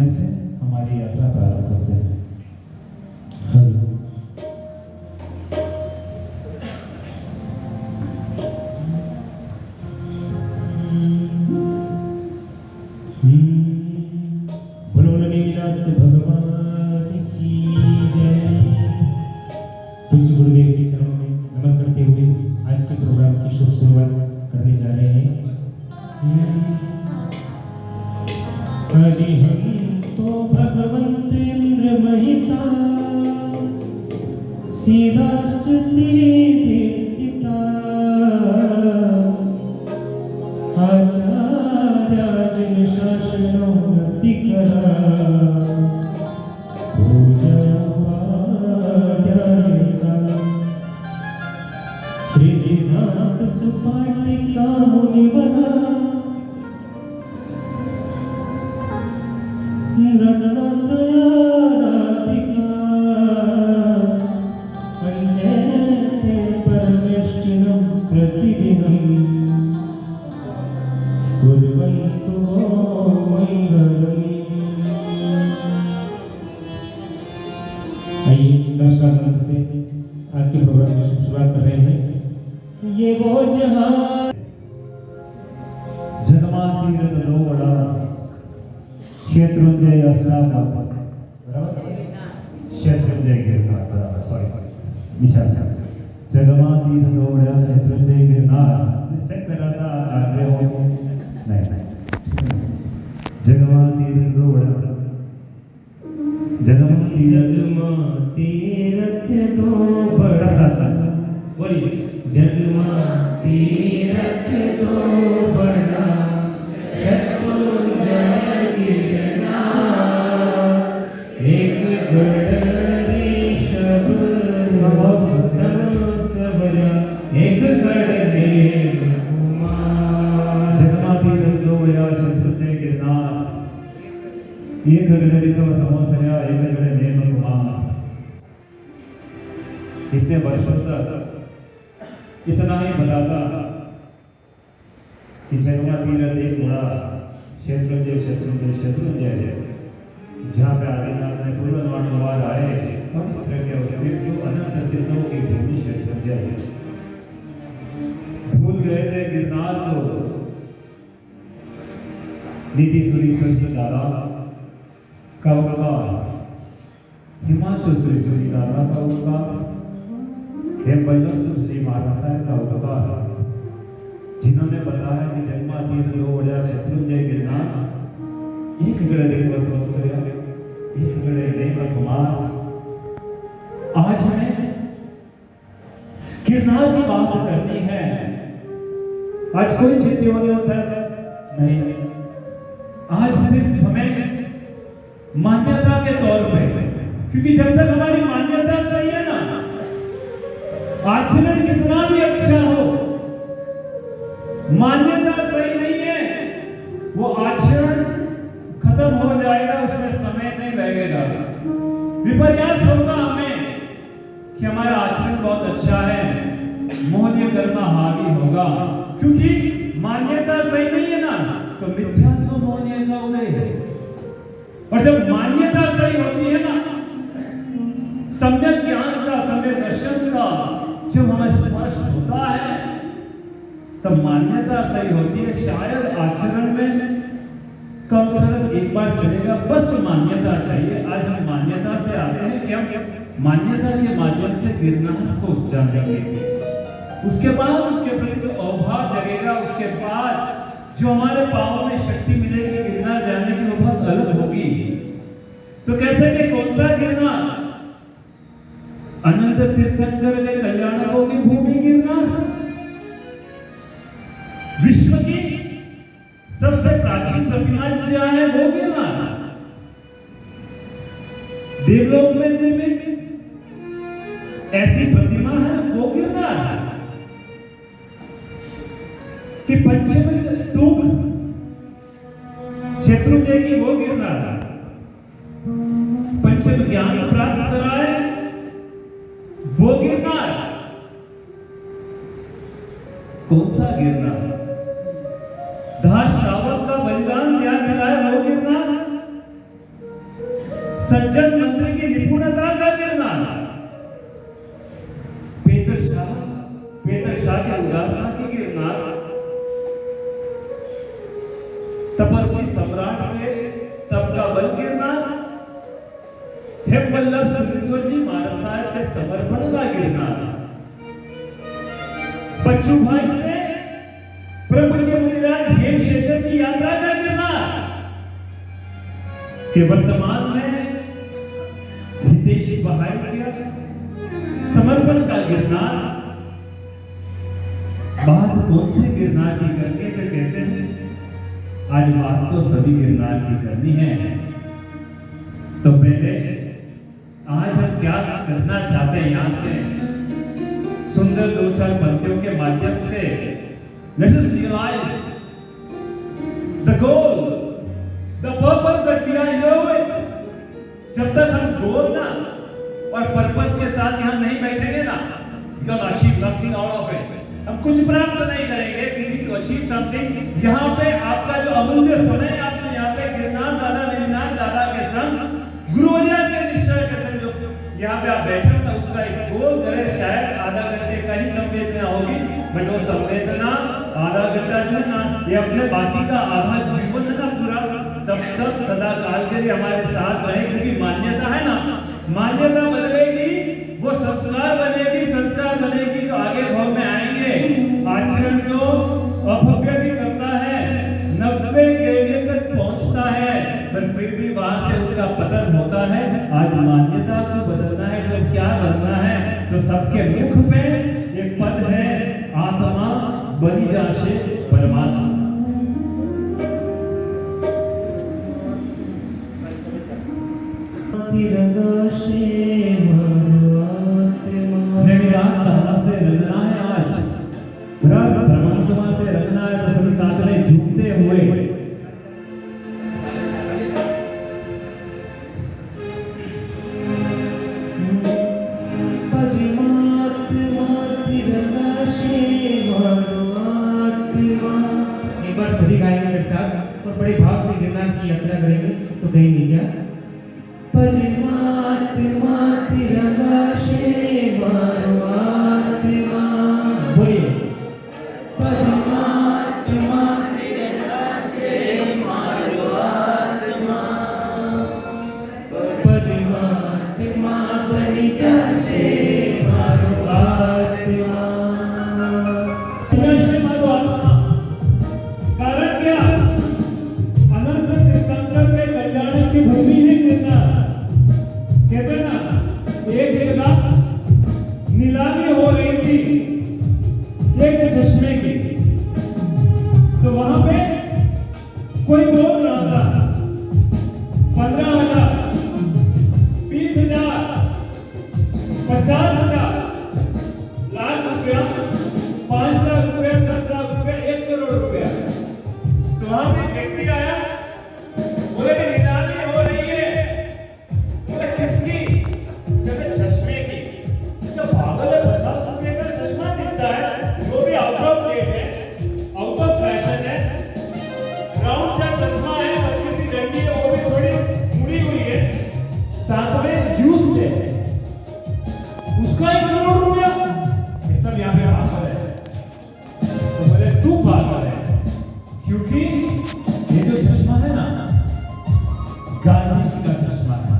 माध्यम से हमारी यात्रा प्रारंभ करते हैं। हेलो। बोलो रघुनाथ भगवान की जय। तुलसी गुरुदेव के चरणों में नमन करते हुए आज के प्रोग्राम की शुभ शुरुआत करने जा रहे हैं। हरिहं तो भगवंत इंद्र महिता सीधाश्च सीधे स्थिता आचार्याजन शासनो नतिकरा श्री सिद्धांत सुपाटिका मुनिवरा से आज के प्रोग्राम की शुरुआत कर रहे हैं। ये वो जहां जन्मातीरथ लो बड़ा क्षेत्रुंजय अस्नाम क्षेत्रुंजय गिरनार बराबर सॉरी विचार जन्मातीरथ लो बड़ा क्षेत्रुंजय गिरनार जिस चेक कर रहा था आ रहे हो नहीं जन्मातीरथ लो बड़ा तीरथ दो बड़ा बोलिए जगमा तीरथ दो बड़ा क्षेत्रुंजय गिरनार एक गढ़ ऋषभ सबरा एक गढ़ देव कुमार जगमा तीरथ दो बड़ा क्षेत्रुंजय गिरनार एक गढ़ ऋषभ समोसया एक गढ़ देव कुमार। इतने वर्षों तक इतना ही बताता कि जगमा तीरथ एक बड़ा क्षेत्रुंजय क्षेत्रुंजय क्षेत्रुंजय जहाँ पे आदिनाथ ने पूर्ववार आए पवित्र के अस्तित्व अनंत सिद्धों की भूमि क्षेत्रुंजय भूल गए थे गिरनार को निधि सुरी सुरी दारा का उपकार हिमांशु सुरी सुरी दारा का उपकार श्री महाराज साहब का उपकार जिन्होंने बताया कि जन्मा तीर्थ लो बड़ा क्षेत्रुंजय गिरनार एक गढ़ देव समोसया एक गढ़ देव कुमार। आज हमें गिरनार की बात करनी है। आज कोई चित्तियों सर नहीं, आज सिर्फ हमें मान्यता के तौर पे, क्योंकि जब तक हमारी मान्यता सही है ना, आचरण कितना भी अच्छा हो, मान्यता सही नहीं है वो आचरण खत्म हो जाएगा, उसमें समय नहीं लगेगा। विपर्यास होगा हमें कि हमारा आचरण बहुत अच्छा है, मोहनीय कर्म हावी होगा, क्योंकि मान्यता सही नहीं है ना, तो मिथ्यात्व मोहनीय का उदय। और जब मान्यता सही होती है ना, सम्यक ज्ञान का सम्यक दर्शन का जब हमें स्पर्श होता है तब मान्यता सही होती है। शायद आचरण में कम सरस एक बार चलेगा, बस मान्यता चाहिए। आज हम मान्यता से आते हैं कि हम मान्यता के माध्यम से गिरनार को जानेंगे, उसके बाद उसके प्रति अभाव जगेगा, उसके बाद जो हमारे पाँव में शक्ति मिलेगी गिरनार जाने की वो बहुत अलग होगी। तो कैसे कि कौन सा गिरनार? अनंत तीर्थंकर के कल्याणकों की भूमि गिरनार, विश्व की सबसे प्राचीन प्रतिमा क्या है वो गिरनार, देवलोक में निर्मित ऐसी प्रतिमा है वो गिरनार, कि पंचम टूक क्षेत्रुंजय की वो गिरनार, पंचम ज्ञान प्राप्त कराए वो गिरनार। कौन सा गिरनार? धार श्रावक का बलिदान त्याग दिलाए वो गिरनार, सज्जन मंत्री की निपुणता का गिरनार, पेतर शाह की उदारता की गिरनार, तपस्वी सम्राट के तप का बल गिरनार, हेमवल्लभ सुरेश्वर जी महाराज साहब के समर्पण का गिरनार, बच्चू भाई से प्रभु जी मुनिराज हेमशेखर की यात्रा का गिरनार, कि वर्तमान में हितेश बहाई के समर्पण का गिरनार। बात कौन से गिरनार की करके तो कहते हैं आज बात तो सभी गिरनार की करनी है। तो पहले आज हम क्या करना चाहते हैं, यहां से सुंदर दो चार पंक्तियों के माध्यम से let us realize the goal, the purpose that we are here with। जब तक हम गोल ना और पर्पस के साथ यहाँ नहीं बैठेंगे ना, we can achieve nothing out of it। हम कुछ प्राप्त नहीं करेंगे, we need to achieve something। यहाँ पे आपका जो अमूल्य समय आपने यहाँ पे गिरनार दादा नीलनाथ दादा के संग गुरुवर्या के निश्चय के संग जो यहाँ पे आप बैठे हो, तो उसका एक गोल करे, शायद आधा घंटे का ही संवेदना होगी, बट वो संवेदना आधा घंटा जो है ना, ये अपने बाकी का आधा जीवन है ना पूरा, तब तक सदा काल के लिए हमारे साथ रहे। क्योंकि मान्यता है ना, मान्यता बदलेगी, वो संस्कार बनेगी, संस्कार बनेगी तो आगे भाव में आएंगे। आचरण तो अभव्य भी करता है, 90 केंद्र तक पहुंचता है, पर फिर भी वहां से उसका पतन होता है। आज मान्यता को बदलना है तो क्या करना है, तो सबके मुख पे एक पद है, आत्मा बलि जाशे परमात्मा। से रंगना है, आज परमात्मा से रंगना है, तो सभी साथ में झुकते हुए एक बार सभी गाएंगे मेरे साथ और बड़े भाव से गिरनार की यात्रा करेंगे। तो कहेंगे क्या, परमात्मा तिरंगाशे परमात्मा, बोलिए परमात्मा तिरंगाशे परमात्मा, परमात्मा बलि जाशे परमात्मा। कारण क्या, अनंत तीर्थंकर के कल्याण की भूमि है गिरनार। कहते ना, एक जगह नीलामी हो रही थी एक चश्मे की, तो वहां पे कोई बोल रहा था 15,000, 20,000, 50,000, लाख रुपया, 5 लाख रुपया, 10 लाख रुपया, 1 करोड़ रुपया। तो वहां पे व्यक्ति आया, बोले कि नीलामी हो रही है। बोले किसकी? कहते चश्मे की। तो पागल है, 50 रुपये का चश्मा दिखता है, जो भी आउट ऑफ डेट है, आउट ऑफ फैशन है, राउंड सा चश्मा है, पतली सी डंडी है, वो भी थोड़ी मुड़ी हुई है, साथ में यूज है, उसका 1 करोड़ रुपया। ये सब यहाँ पे पागल है। तो बोले तू पागल है, क्योंकि ये जो चश्मा है ना, गांधी जी का चश्मा है।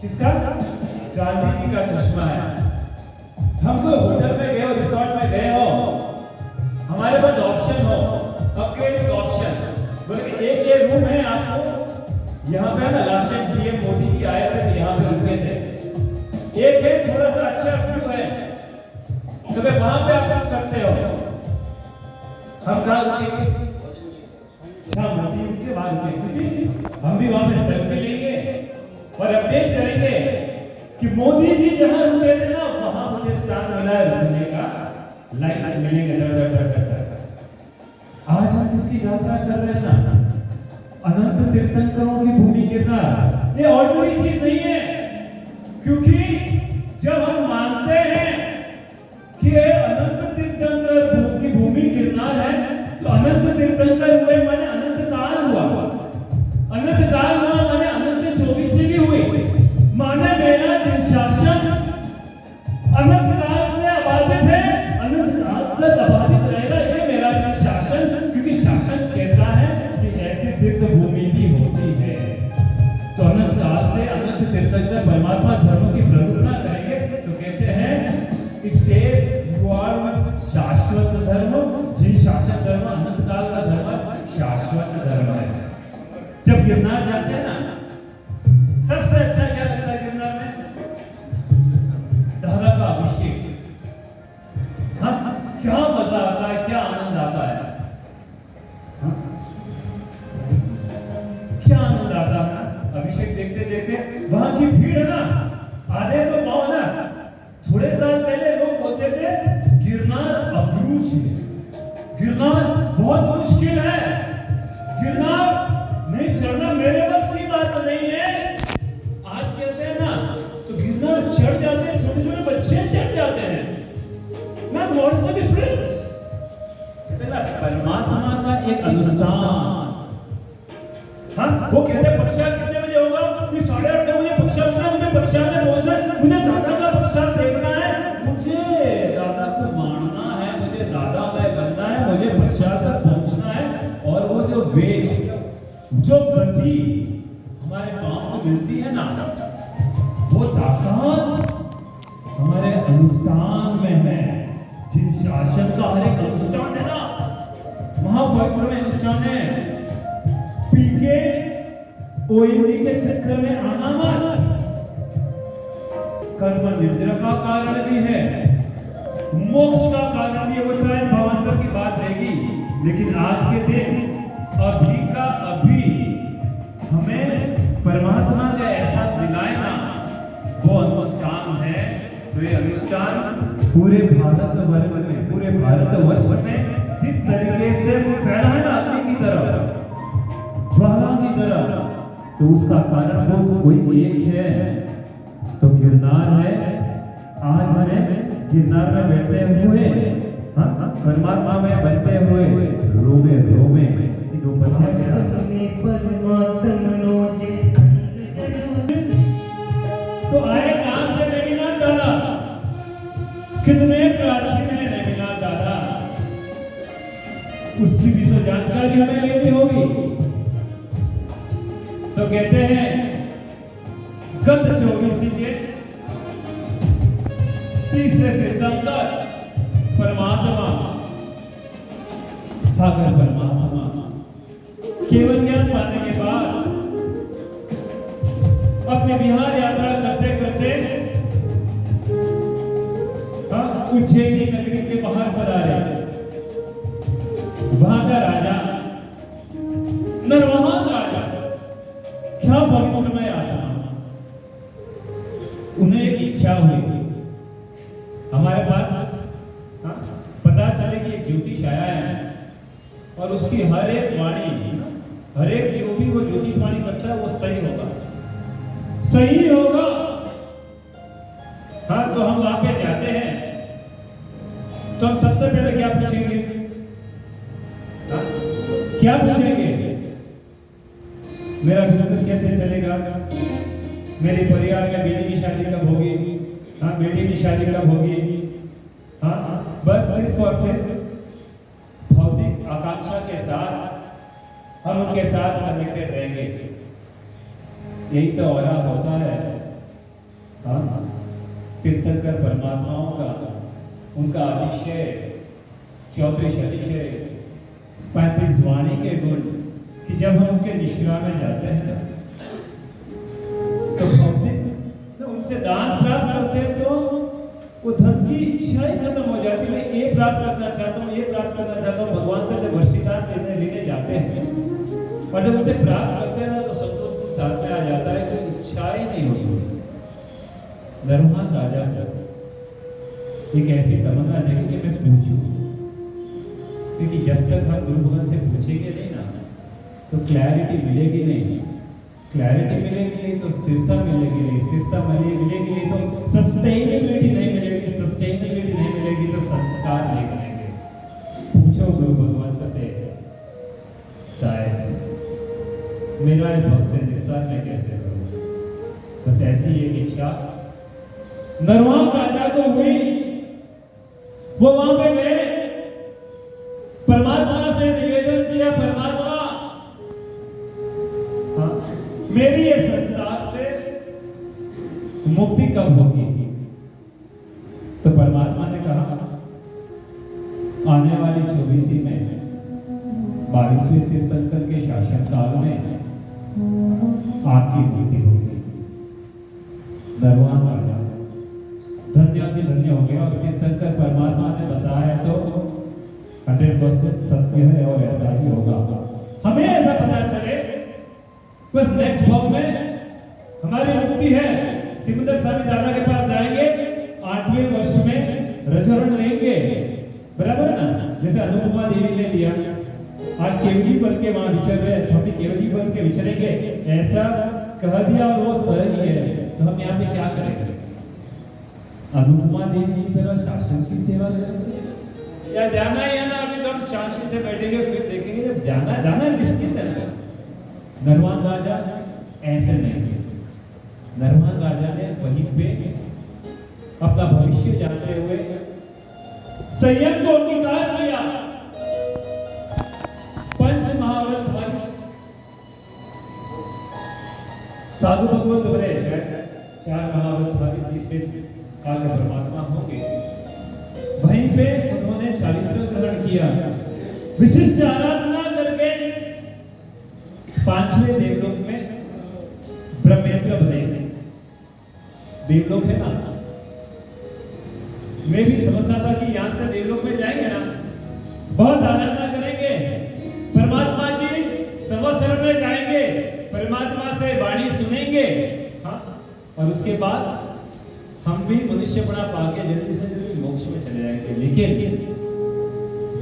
किसका? गांधी जी का चश्मा है। हम तो होटल में गए हो, रिसोर्ट में गए हो, हमारे पास ऑप्शन हो, अपग्रेडिंग ऑप्शन, बोले एक ये रूम है आपको, यहाँ पे ना last time PM Modi ji आए थे, यहाँ पे रुके थे। एक है थोड़ा सा अच्छा व्यू है, तो वे वहां पे आप रुक सकते हो। हम कहा रुकेंगे, अच्छा मोदी उनके बाद रुकेंगे, हम भी वहां पे सेल्फी लेंगे और अपडेट करेंगे कि मोदी जी जहां रुके थे ना, वहां मुझे स्थान मिला है रुकने का, लाइक्स मिलेंगे। आज हम जिसकी यात्रा कर रहे हैं ना, अनंत तीर्थंकरों की भूमि गिरनार, ये ऑर्डिनरी चीज नहीं है। क्योंकि जब हम मानते हैं कि अनंत तीर्थंकर की भूमि गिरनार है, तो अनंत तीर्थंकर हुए माने अनंत काल हुआ, अनंत काल हुआ माने अनंत 24 गिरनार जाते हैं ना, सबसे अच्छा क्या लगता है गिरनार में? दादा का अभिषेक। हाँ, क्या मजा आता है, क्या आनंद आता है। हाँ? क्या आनंद आता है ना अभिषेक देखते देखते। वहां की भीड़ है ना, आधे तो पाओ ना। थोड़े साल पहले लोग बोलते थे गिरनार अक्रूच है, गिरनार बहुत मुश्किल है, गिरनार नहीं चढ़ना मेरे बस की बात नहीं है। आज कहते हैं ना तो गिरनार चढ़ जाते हैं, छोटे छोटे बच्चे चढ़ जाते हैं। मैं व्हाट्स द डिफरेंस? परमात्मा का एक अनुष्ठान। हाँ, वो कहते हैं पक्षाल कितने बजे होगा? ये 8:30 बजे पक्षाल होना, मुझे पक्षाल में पहुंचना, मुझे दादा का पक्षाल देखना है, मुझे दादा को मानना है, मुझे दादा में बनना है, मुझे पक्षाल तक पहुंचना है। और वो जो वेग, जो गति हमारे पांव को मिलती है ना, वो ताकत हमारे अनुष्ठान में है। जिन शासन का हर एक अनुष्ठान है ना, महापवित्र में अनुष्ठान है। पीके ओएमजी के चक्कर में आना मत। कर्म निर्जरा का कारण भी है, मोक्ष का कारण भी है। वो शायद भावांतर की बात रहेगी, लेकिन आज के दिन अभी का अभी हमें परमात्मा का एहसास दिलाए ना, वो अनुष्ठान है। तो ये अनुष्ठान पूरे भारतवर्ष में, पूरे भारतवर्ष में जिस तरीके से फैला है ना अग्नि की तरह, ज्वाला की तरह, तो उसका कारण वो कोई एक है, तो गिरनार है। आज हमें गिरनार में बैठे हुए, हाँ, परमात्मा में बनते हुए रोमे रोमे तो आए कहां से नेमिनाथ दादा? कितने प्राचीन है नेमिनाथ दादा, उसकी भी तो जानकारी हमें लेनी होगी। तो कहते हैं गत 24 के तीसरे तीर्थंकर परमात्मा, सागर परमात्मा केवल ज्ञान पाने के बाद अपने बिहार यात्रा करते करते उज्जैनी नगरी के बाहर पधारे। वहां का राजा नरवाहन राजा, क्या पवित्रमय आत्मा, उन्हें एक इच्छा हुई। हमारे पास पता चले कि एक ज्योतिष आया है और उसकी हर एक वाणी, हर एक जो भी वो ज्योतिषवाणी करता है वो सही होगा, सही होगा। हाँ, तो हम वहां पे जाते हैं तो हम सबसे पहले क्या पूछेंगे? क्या पूछेंगे? मेरा बिजनेस कैसे चलेगा, मेरे परिवार में बेटी की शादी कब होगी, हाँ बेटी की शादी कब होगी। हाँ, बस सिर्फ और सिर्फ भौतिक आकांक्षा के साथ हम उनके साथ कनेक्टेड रहेंगे, यही तो और होता है। हाँ, तीर्थंकर परमात्माओं का, उनका अतिशय 34 अतिशय 35 वाणी के गुण, कि जब हम उनके निश्रा में जाते हैं ना, तो भौतिक उनसे दान प्राप्त करते हैं तो वो धन की इच्छा ही खत्म हो जाती है। मैं ये प्राप्त करना चाहता हूँ, ये प्राप्त करना चाहता हूँ। भगवान से जब वशीदान लेने जाते हैं और जब उनसे प्राप्त करते हैं ना, तो संतोष को साथ में आ जाता है, कोई इच्छा ही नहीं होती। नरवाहन राजा एक ऐसी तमन्ना जगी कि मैं पूछूं, क्योंकि जब तक हम गुरु भगवान से पूछेंगे नहीं ना, तो क्लैरिटी मिलेगी नहीं, क्लैरिटी मिलेगी नहीं तो स्थिरता मिलेगी नहीं, स्थिरता मिलेगी नहीं तो सस्टेनेबिलिटी नहीं मिलेगी, सस्टेनेबिलिटी नहीं मिलेगी तो संस्कार नहीं मिलेंगे। पूछो गुरु भगवान से, शायद मेरा भव से निस्तार मैं कैसे करूं। बस ऐसी एक इच्छा नरवाहन राजा को हुई। वो वहां पे गए, परमात्मा से निवेदन किया, परमात्मा मेरी ये संसार से मुक्ति कब होगी? तो परमात्मा ने कहा आने वाली 24 में 22वें तीर्थंकर के शासन काल में आपकी प्रीति होगी। नरवान राजा धन्य हो गया। और कीर्तन कर परमात्मा ने बताया तो 100% सत्य है और ऐसा ही होगा। हमें ऐसा पता चले बस नेक्स्ट भाव में हमारी मुक्ति है। सिकंदर स्वामी दादा के पास जाएंगे, 8वें वर्ष में रजोरण लेंगे, बराबर है ना। जैसे अनुपमा देवी ने लिया, आज केवली बन के वहां विचर रहे, हम भी केवली बन के विचरेंगे, ऐसा कह दिया और वो सही है। तो हम यहाँ पे क्या करेंगे? अनुपमा देवी की तरह शासन की सेवा करेंगे या जाना है ना? अभी तो हम शांति से बैठेंगे, फिर देखेंगे। जब जाना निश्चित है। नरवान राजा ऐसे नहीं थे। नरवान राजा ने वहीं पे अपना भविष्य जानते हुए संयम को अंगीकार किया। पंच महाव्रतधारी साधु भगवत बने, शायद 4 महाव्रतधारी तीसरे काल में परमात्मा होंगे। वहीं पे उन्होंने चारित्र ग्रहण किया, विशिष्ट आराधना करके 5वें देवलोक में ब्रह्मेंद्र बने। देवलोक है ना, मैं भी समझता था कि यहां से देवलोक में जाएंगे ना, बहुत आराधना करेंगे, परमात्मा की संवत्सर में जाएंगे, परमात्मा से वाणी सुनेंगे, हाँ, और उसके बाद हम भी मनुष्यपना पाके जल्दी से जल्दी मोक्ष में चले जाएंगे। लेकिन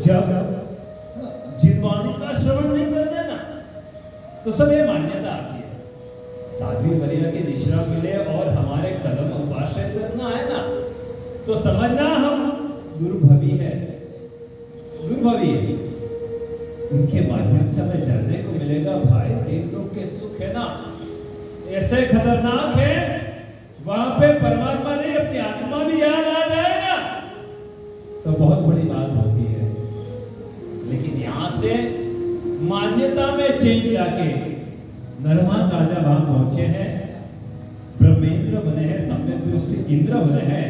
जब जिनवाणी का श्रवण नहीं करते ना, तो सब ये मान्यता आती है, साध्वी वरिया के निश्रा मिले और हमारे कदम उपाश्रय करना है ना, तो समझना हम दुर्भवी है। उनके माध्यम से हमें जानने को मिलेगा भाई देवलोक के सुख है ना, ऐसे खतरनाक है, वहां पे परमात्मा नहीं अपनी आत्मा भी याद आ जाएगा तो बहुत बड़ी बात होती है। लेकिन यहां से मान्यता में चेंज लाके नरवान राजा वहां पहुंचे हैं, ब्रह्मेंद्र बने हैं, सम्यक दृष्टि इंद्र बने हैं।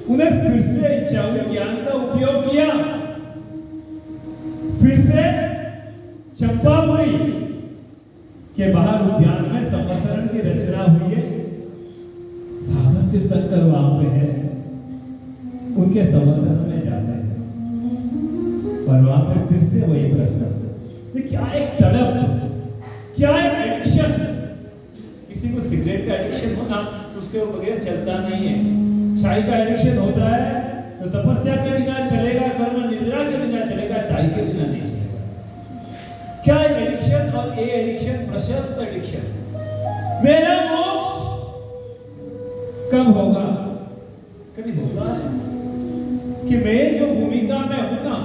उन्हें फिर से इच्छावी ज्ञान का उपयोग किया, फिर से चंपापुरी के बाहर उद्यान में संवत्सरण की रचना हुई है। सागर तीर्थंकर वहां पे है, उनके संवत्सरण में जाते हैं और वहां पे फिर से वही प्रश्न, क्या एक तड़प, क्या एक एडिक्शन। किसी को सिगरेट का एडिक्शन होना तो उसके बगैर चलता नहीं है। चाय का एडिक्शन होता है तो तपस्या के बिना चलेगा, कर्म निद्रा के बिना चलेगा, चाय के बिना नहीं चलेगा। क्या एडिक्शन, और ये एडिक्शन प्रशस्त एडिक्शन। मेरा मोक्ष कब होगा? कभी होता है कि मैं जो भूमिका में हूं ना,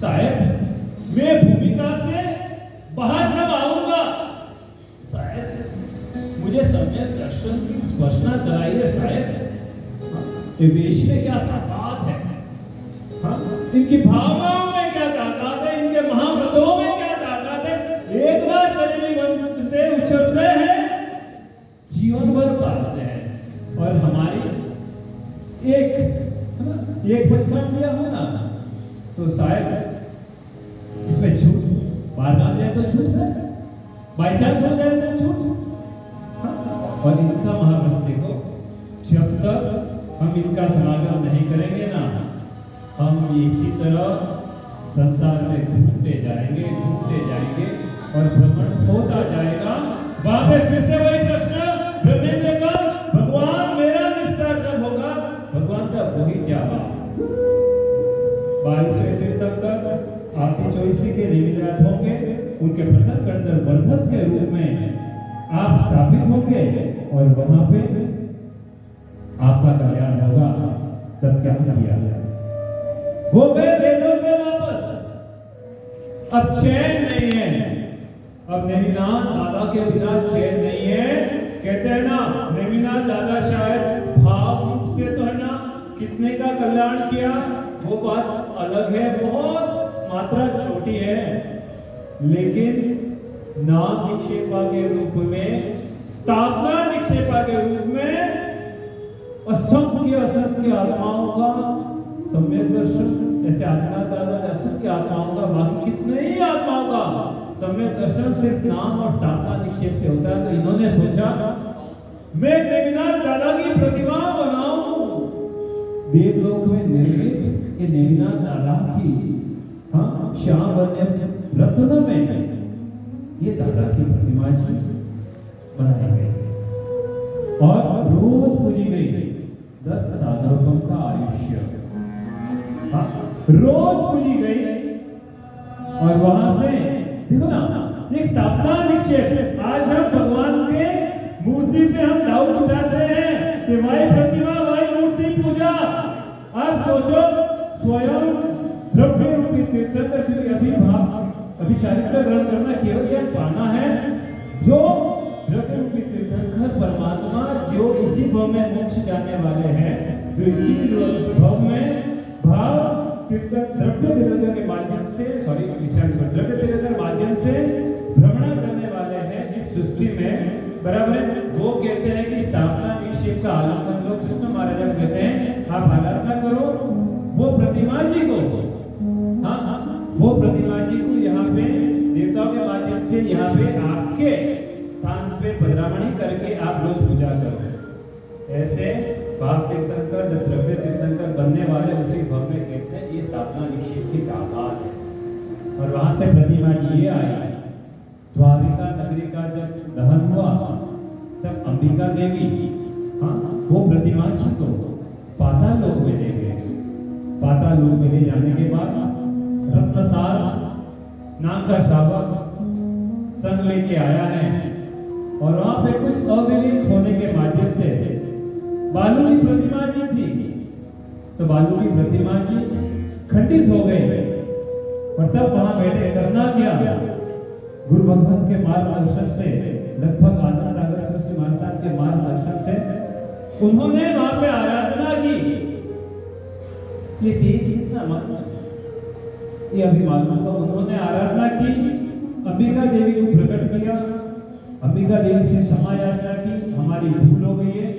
शायद मैं भूमिका से बाहर कब आऊंगा? शायद मुझे सम्यक दर्शन की स्पर्शना कराइए। शायद ये देश में क्या ताकत है, हाँ? इनकी भावनाओं में क्या ताकत है, इनके महाव्रतों में क्या ताकत है। एक बार करीबी बनते उछलते हैं, जीवन भर पालते हैं। और हमारी एक बचकान लिया हो ना, तो शायद इसमें छूट, बार बार जाए तो छूट है, बाई चांस हो जाए तो छूट, हाँ? और इनका महाव्रत देखो, जब तक हम इनका समागम नहीं करेंगे ना, हम इसी तरह संसार में घूमते जाएंगे और भ्रमण होता जाएगा। वहां पे फिर से वही प्रश्न ब्रह्मेंद्र का, भगवान मेरा निस्तार कब होगा? भगवान का वही जवाब, 22वें तीर्थंकर आरती 24 के निमित्त होंगे, उनके प्रथम कंदर वर्धक के रूप में आप स्थापित होंगे और वहां पे आपका कल्याण होगा। तब क्या किया? वो गए देवलोक में वापस। अब चैन नहीं है, अब नेमिनाथ दादा के बिना चैन नहीं है। कहते हैं ना, नेमिनाथ दादा शायद भाव रूप से तो है ना, कितने का कल्याण किया वो बात अलग है, बहुत मात्रा छोटी है, लेकिन नाम निक्षेपा के रूप में, स्थापना निक्षेपा के रूप में असंख्य आत्माओं का सम्यक दर्शन ऐसे आदिनाथ दादा ने असंख्य आत्माओं का, बाकी कितने ही आत्माओं का सम्यक दर्शन सिर्फ नाम और स्थापना निक्षेप से होता है। तो इन्होंने सोचा मैं नेमिनाथ दादा की प्रतिमा बनाऊं, देवलोक में निर्मित ये नेमिनाथ दादा की, हाँ, श्याम वन्य रत्न में ये दादा की प्रतिमा जी बनाई गई और रोज पूजी गई। 10 साधकों का आयुष्य, हाँ, रोज पूजी गई। और वहां से देखो ना, एक स्थापना निक्षेप। आज हम भगवान के मूर्ति पे हम डाउट उठाते हैं कि वही प्रतिमा, वही मूर्ति पूजा। आप सोचो, स्वयं द्रव्य रूपी तीर्थंकर, क्योंकि अभी चारित्र ग्रहण करना केवल ज्ञान पाना है। जो द्रव्य रूपी तीर्थंकर परमात्मा जो इसी भव में मोक्ष जाने वाले हैं, जो इसी भव में भाव द्रव्य तीर्थंकर के माध्यम से, द्रव्य तीर्थंकर माध्यम से भ्रमण करने वाले हैं इस सृष्टि में, बराबर है। वो कहते हैं कि स्थापना निक्षेप का आलम्बन लो। कृष्ण महाराज कहते हैं आप आराधना करो वो प्रतिमा जी को, हाँ, वो प्रतिमा जी को यहाँ पे देवताओं के माध्यम से यहाँ पे आपके स्थान पे पधरामणी करके आप रोज पूजा करो। ऐसे भाव तीर्थंकर, जब द्रव्य तीर्थंकर बनने वाले उसी भव में कहते हैं ये स्थापना निक्षेप की ताकत है। और वहां से प्रतिमा जी ये आई। द्वारिका नगरी का जब दहन हुआ तब अंबिका देवी, हाँ, वो प्रतिमा जी को पाताल लोक में ले गए। पाताल लोक में ले जाने के बाद रत्नसार नाम का श्रावक संग लेके आया है और वहां पे कुछ अविलित होने के माध्यम से बालू की प्रतिमा जी थी, तो बालू की प्रतिमा जी खंडित हो गए। और तब वहां बैठे करना क्या, गुरु भगवत के मार्गदर्शन से, लगभग आनंद सागर श्री महाराज के मार्गदर्शन से उन्होंने वहां पे आराधना की। ये तेज कितना मालूम, ये अभी मालूम था। उन्होंने आराधना की, अंबिका देवी को प्रकट किया, अंबिका देवी से क्षमा याचना की, हमारी भूल हो गई है,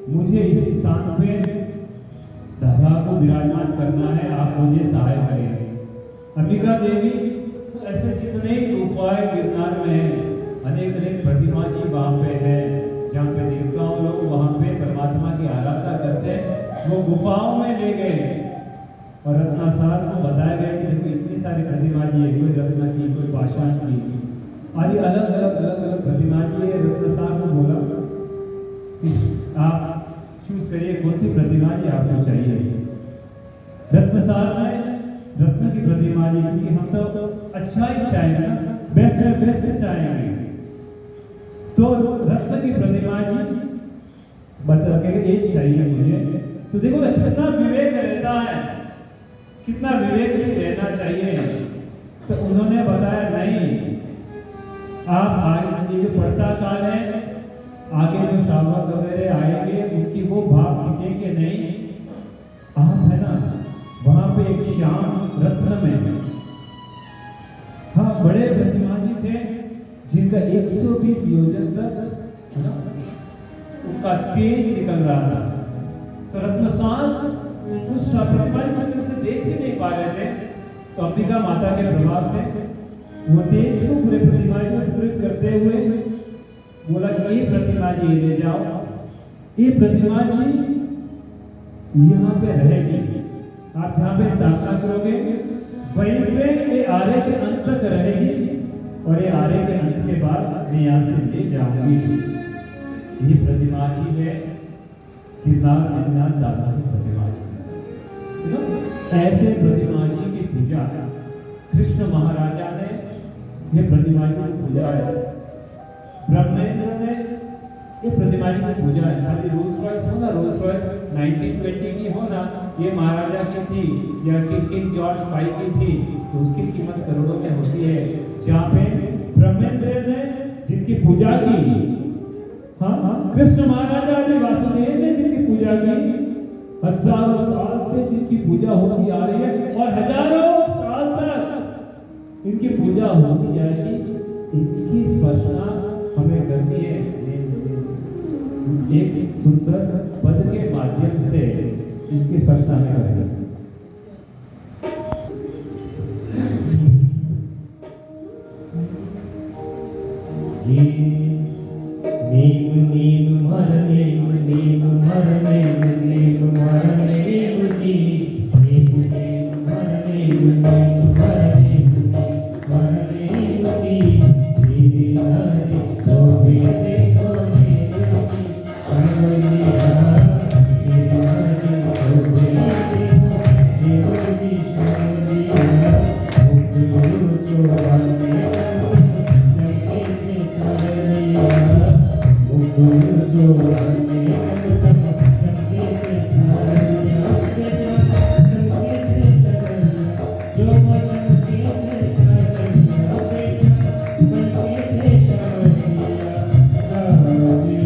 मुझे इस स्थान पे दादा को विराजमान करना है, आप मुझे सहाय करेंगे। अंबिका देवी ऐसे जितने ही गुफाएं गिरनार में हैं, अनेक अनेक प्रतिमा जी वहाँ पे है, जहाँ पे देवताओं लोग वहाँ पे परमात्मा की आराधना करते हैं। वो गुफाओं में ले गए और रत्नासार को बताया गया कि देखो इतनी सारी प्रतिमा जी है, कोई रत्न की, कोई पाषाण की, आदि अलग अलग प्रतिमा जी है। रत्नासार को बोला कि आप चूज करिए कौन सी प्रतिमा जी आपको चाहिए। रत्नसार ने रत्न की प्रतिमा जी, क्योंकि हम तो अच्छा ही चाहेंगे ना, बेस्ट है, बेस्ट चाहेंगे, तो रत्न की प्रतिमा जी बता के एक चाहिए मुझे। तो देखो कितना विवेक रहता है, कितना विवेक भी रहना चाहिए। तो उन्होंने बताया नहीं, आप आगे जो पड़ता काल है, आगे जो श्रावक वगैरह आएंगे उनकी वो भाव टिकेंगे नहीं। आप है ना वहां पे एक श्याम रत्न में, हाँ, बड़े प्रतिमा जी थे जिनका 120 योजन तक उनका तेज निकल रहा था। तो रत्नसार उस प्रतिमा जी से देख भी नहीं पा रहे थे, तो अंबिका माता के प्रभाव से वो तेज को पूरे प्रतिमा जी में स्मृत करते हुए बोला कि ये प्रतिमा जी ले जाओ, ये प्रतिमा जी यहाँ पे रहेगी, आप जहाँ पे स्थापना करोगे वहीं पे ये आरे के अंत तक रहेगी, और ये आरे के अंत के बाद मैं यहाँ से ले जाऊंगी। ये प्रतिमा जी है गिरनार नेमिनाथ दादा की प्रतिमा जी। ऐसे प्रतिमा जी की पूजा कृष्ण महाराजा ने ये प्रतिमा जी की पूजा है, ब्रह्मेंद्र ने ये प्रतिमा जी की पूजा है। खाली रोल्स रॉयस हो ना, रोल्स रॉयस 1920 की हो ना, ये महाराजा की थी या किंग जॉर्ज V की थी, तो उसकी कीमत करोड़ों में होती है। जहाँ पे ब्रह्मेंद्र ने जिनकी पूजा की, हाँ, कृष्ण महाराजा ने, वासुदेव ने जिनकी पूजा की, हजारों साल से जिनकी पूजा होती आ रही है और हजारों साल तक इनकी पूजा होती जाएगी। इनकी स्पर्शना हमें करनी है एक सुंदर पद के माध्यम से, इनकी स्पर्शना हमें करेगी। नीम नीम हर नीम नीम हर नीम नीम हर नीम जी नीम नीम हर नीम नीम हर नीम नीम हर नीम जी श्री हरि गोबी देखो नीम जी हरमैया श्री हरि गोबी देखो नीम जी हरमैया गुरु चोराने जगे से तारिया गुरु चोराने जगे से तारिया जगे से तारिया जो जगे से तारिया जगे से तारिया गाजी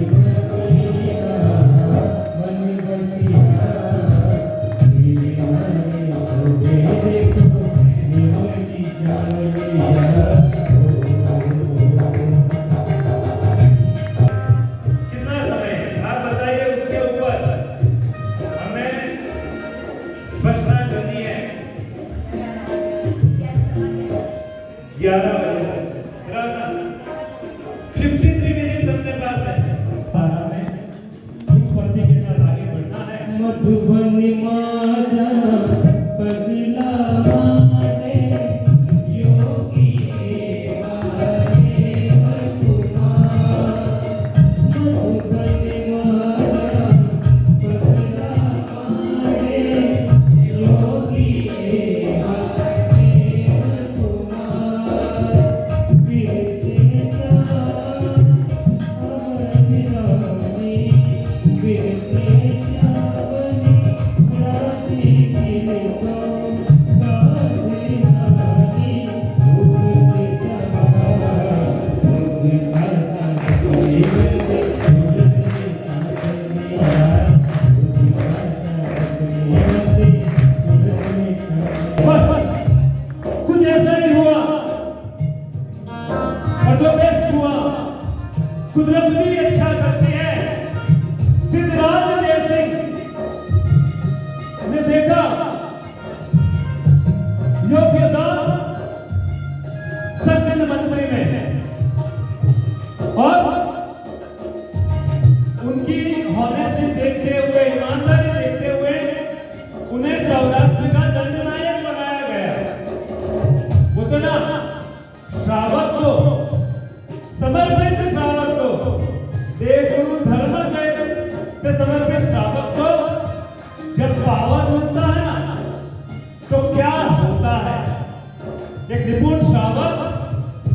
बसिया मन बसिया श्री हरि गोबे देखो निमोजी जावलिया कितना समय आप बताइए उसके ऊपर हमें स्पष्टता करनी है 11 बजे तक 53 मिनट्स अपने पास है और हमें एक फर्जी के साथ आगे बढ़ना है मधुबनी माजा पगला माने योगी वाले कुमार मधुबनी माजा पगला माने योगी वाले कुमार बीते जान अमर रानी बीते जावनी राती गिरे तो सारी नानी उगते सवार उगता साथी उगते साथनिया उगता साथनिया बस कुछ ऐसा ही हुआ और जो बेस्ट हुआ कुदरत भी अच्छा करती है सिद्धराज जय सिंह ने देखा योग्यता सचिन मंत्री में और उनकी हॉनेस्टी देखते हुए ईमानदारी देखते हुए उन्हें सौराष्ट्र का दंडनायक बनाया गया वो तो ना श्रावक को समर्पित श्रावक को देवगुरु धर्म से समर्पित श्रावक को जब पावर मिलता है ना तो क्या होता है एक निपुण श्रावक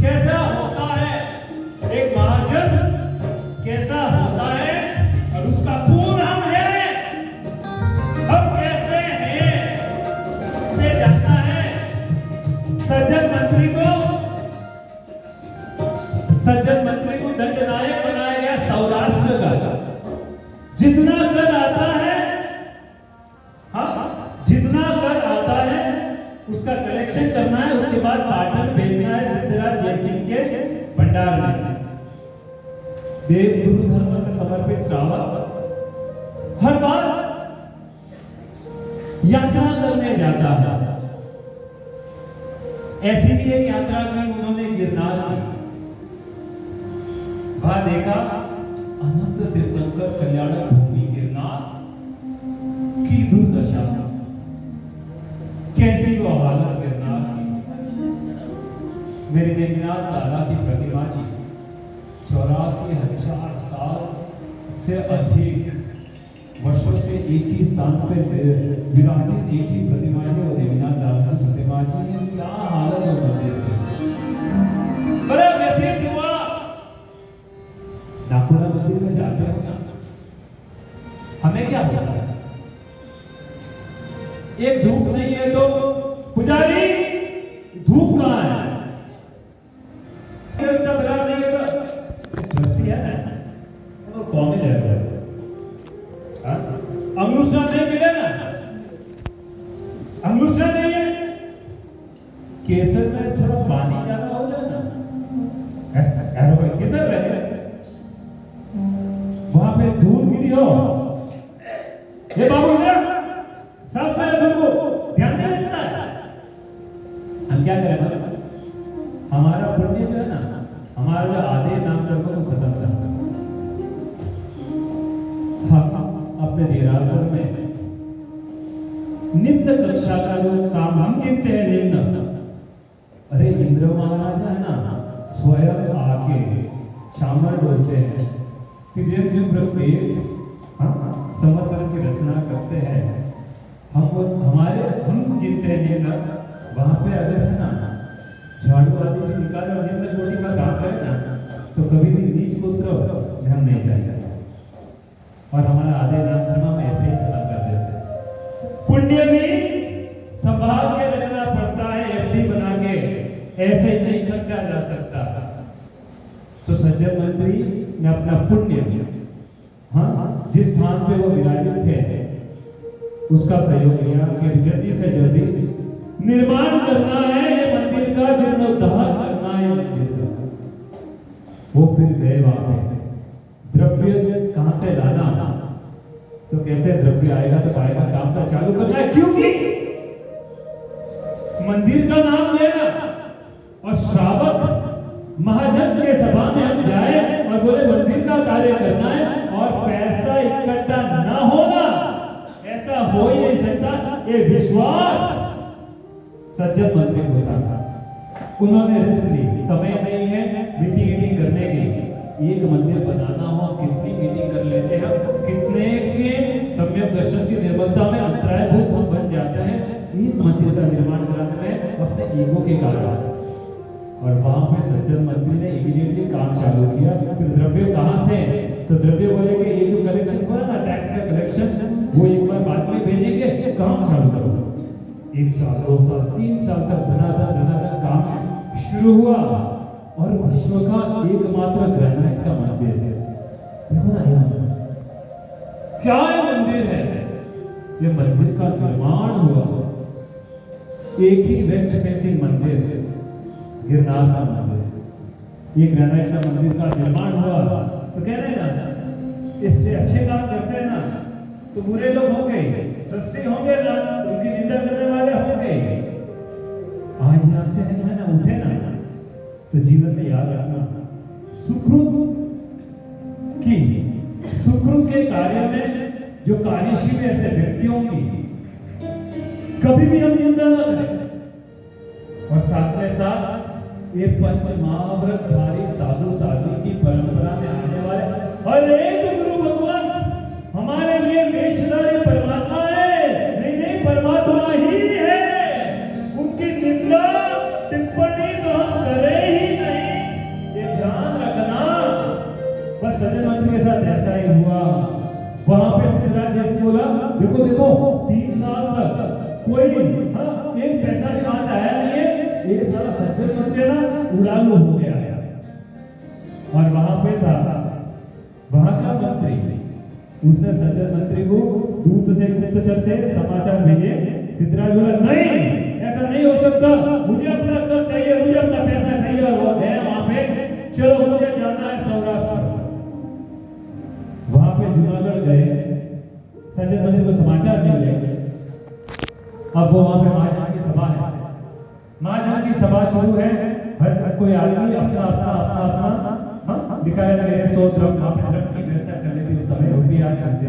कैसा होता है एक महाजन कैसा होता है और उसका खून हम है हम कैसे हैं से जानना है सज्जन मंत्री को दंडनायक बनाया गया सौराष्ट्र का जितना कर आता है हाँ जितना कर आता है उसका कलेक्शन करना है उसके बाद पाटन भेजना है सिद्धराज जयसिंह के भंडार में देव गुरु धर्म से समर्पित श्रावक हर बार यात्रा करने जाता है ऐसी भी एक यात्रा की उन्होंने गिरनार की वहां देखा अनंत तीर्थंकर कल्याणक भूमि गिरनार की दुर्दशा कैसी वो हालत गिरनार की मेरे देवनाथ दादा की प्रतिमा जी 84,000 साल से अधिक वर्षों से एक ही स्थान पर विराजित एक ही प्रतिमा जी और देवनाथ दादा की प्रतिमा जी है क्या हालत हो मंदिर की बड़ा व्यथित हुआ नाकुड़ा मंदिर में जाते हो ना हमें क्या होता है एक धूप नहीं है तो पुजारी धूप कहाँ है व्यवस्था बना नहीं है तो ट्रस्टी है ना वो कौन है अंगुष्ठा नहीं मिले ना अंगुष्ठा नहीं है केसर में थोड़ा पानी ज्यादा हो जाए ना एरो भाई केसर रहे वहां पे दूध गिरी हो ये बाबू इधर सब पहले दूध को ध्यान नहीं रखता है हम क्या करें हमारा पुण्य जो है ना हमारा जो आधे नाम कर्म को खत्म करना निम्न कक्षा का जो काम हम गिनते हैं निम्न, अरे इंद्र महाराजा है ना, स्वयं आके चामर डोलते हैं, त्रियंजुब्र पे संवत्सर की रचना करते हैं। हम गिनते हैं निम्न, वहां पे अगर है ना झाड़ू आदि भी निकाले और निम्न कोटि का काम करे ना, तो कभी भी नीच पुत्र ध्यान नहीं जाएगा। और हमारा आधे दान धर्म में ऐसे ही खत्म कर देते हैं। पुण्य भी संभाल के रखना पड़ता है, एफडी बना के ऐसे ही नहीं खर्चा जा सकता। तो सज्जन मंत्री ने अपना पुण्य, हाँ, जिस स्थान पे वो विराजित थे उसका सहयोग लिया कि जल्दी से जल्दी निर्माण करना है ये मंदिर का, जीर्णोद्धार करना है मंदिर का। वो फिर गए वहां पे, द्रव्य कहां से लाना, तो कहते हैं द्रव्य आएगा तो आएगा, काम का चालू करना है, क्योंकि मंदिर का नाम लेना और श्रावक महाजन के सभा में हम जाए और बोले मंदिर का कार्य करना है और पैसा इकट्ठा ना होना, ऐसा हो ही नहीं सकता। ये विश्वास सज्जन मंत्री को था। उन्होंने रिस्क ली, समय नहीं है मीटिंग करने की, एक मंदिर बनाना हो कितनी मीटिंग कर लेते हैं, कितने के सम्यक दर्शन की निर्मलता में अंतरायभूत हम बन जाते हैं एक मंदिर का निर्माण कराने में अपने ईगो के कारण। और वहां पे सज्जन मंत्री ने इमीडिएटली काम चालू किया। फिर द्रव्य कहां से, तो द्रव्य बोले कि ये जो कलेक्शन हो रहा ना, टैक्स का कलेक्शन, वो एक बार बाद में भेजेंगे, काम चालू करो। 1 साल 2 साल 3 साल तक धनाधन काम शुरू हुआ और विश्व का एकमात्र ग्रेनाइट का मंदिर है। देखो ना यहाँ क्या है, मंदिर है, ये मंदिर का निर्माण हुआ। एक ही वेस्ट फेसिंग मंदिर, गिरनार का मंदिर, ये ग्रेनाइट का मंदिर का निर्माण हुआ। तो कह रहे हैं ना, इससे अच्छे काम करते हैं ना तो बुरे लोग होंगे, ट्रस्टी होंगे ना, उनकी निंदा करने वाले होंगे। आज यहाँ से है ना उठे ना, तो जीवन में याद रखना, सुकृत के कार्य में जो कार्यशील ऐसे व्यक्तियों की कभी भी हम निंदा न करें। और साथ में साथ ये पंच महाव्रतधारी साधु साध्वी की परंपरा में आने वाले हर एक गुरु भगवान हमारे लिए वेशधारी परमात्मा है, नहीं परमात्मा ही है। उनकी निंदा टिप्पणी तो हम करें ही नहीं, ये ध्यान रखना। बस सज्जन मंत्री के साथ ऐसा ही हुआ। वहां पे सिद्धराज जैसे बोला, देखो 3 साल तक कोई एक पैसा भी वहां से आया नहीं है, एक सारा सज्जन मंत्री ना उड़ालू हो गया है। और वहां पे था वहां का मंत्री, उसने सज्जन मंत्री को दूत से गुप्तचर से समाचार भेजे। सिद्धराज बोला नहीं, ऐसा नहीं हो सकता, मुझे अपना कर चाहिए, मुझे अपना पैसा चाहिए। और वो है वहां पे, चलो मुझे जाना है सौराष्ट्र। वहां पे जूनागढ़ गए, सज्जन मंत्री को समाचार मिल गए। अब वो वहां पे महाजन की सभा है, महाजन की सभा शुरू है। हर कोई आदमी अपना दिखाया मेरे 100 द्रव्य की व्यवस्था चल रही थी उस समय, रुपये आज चलते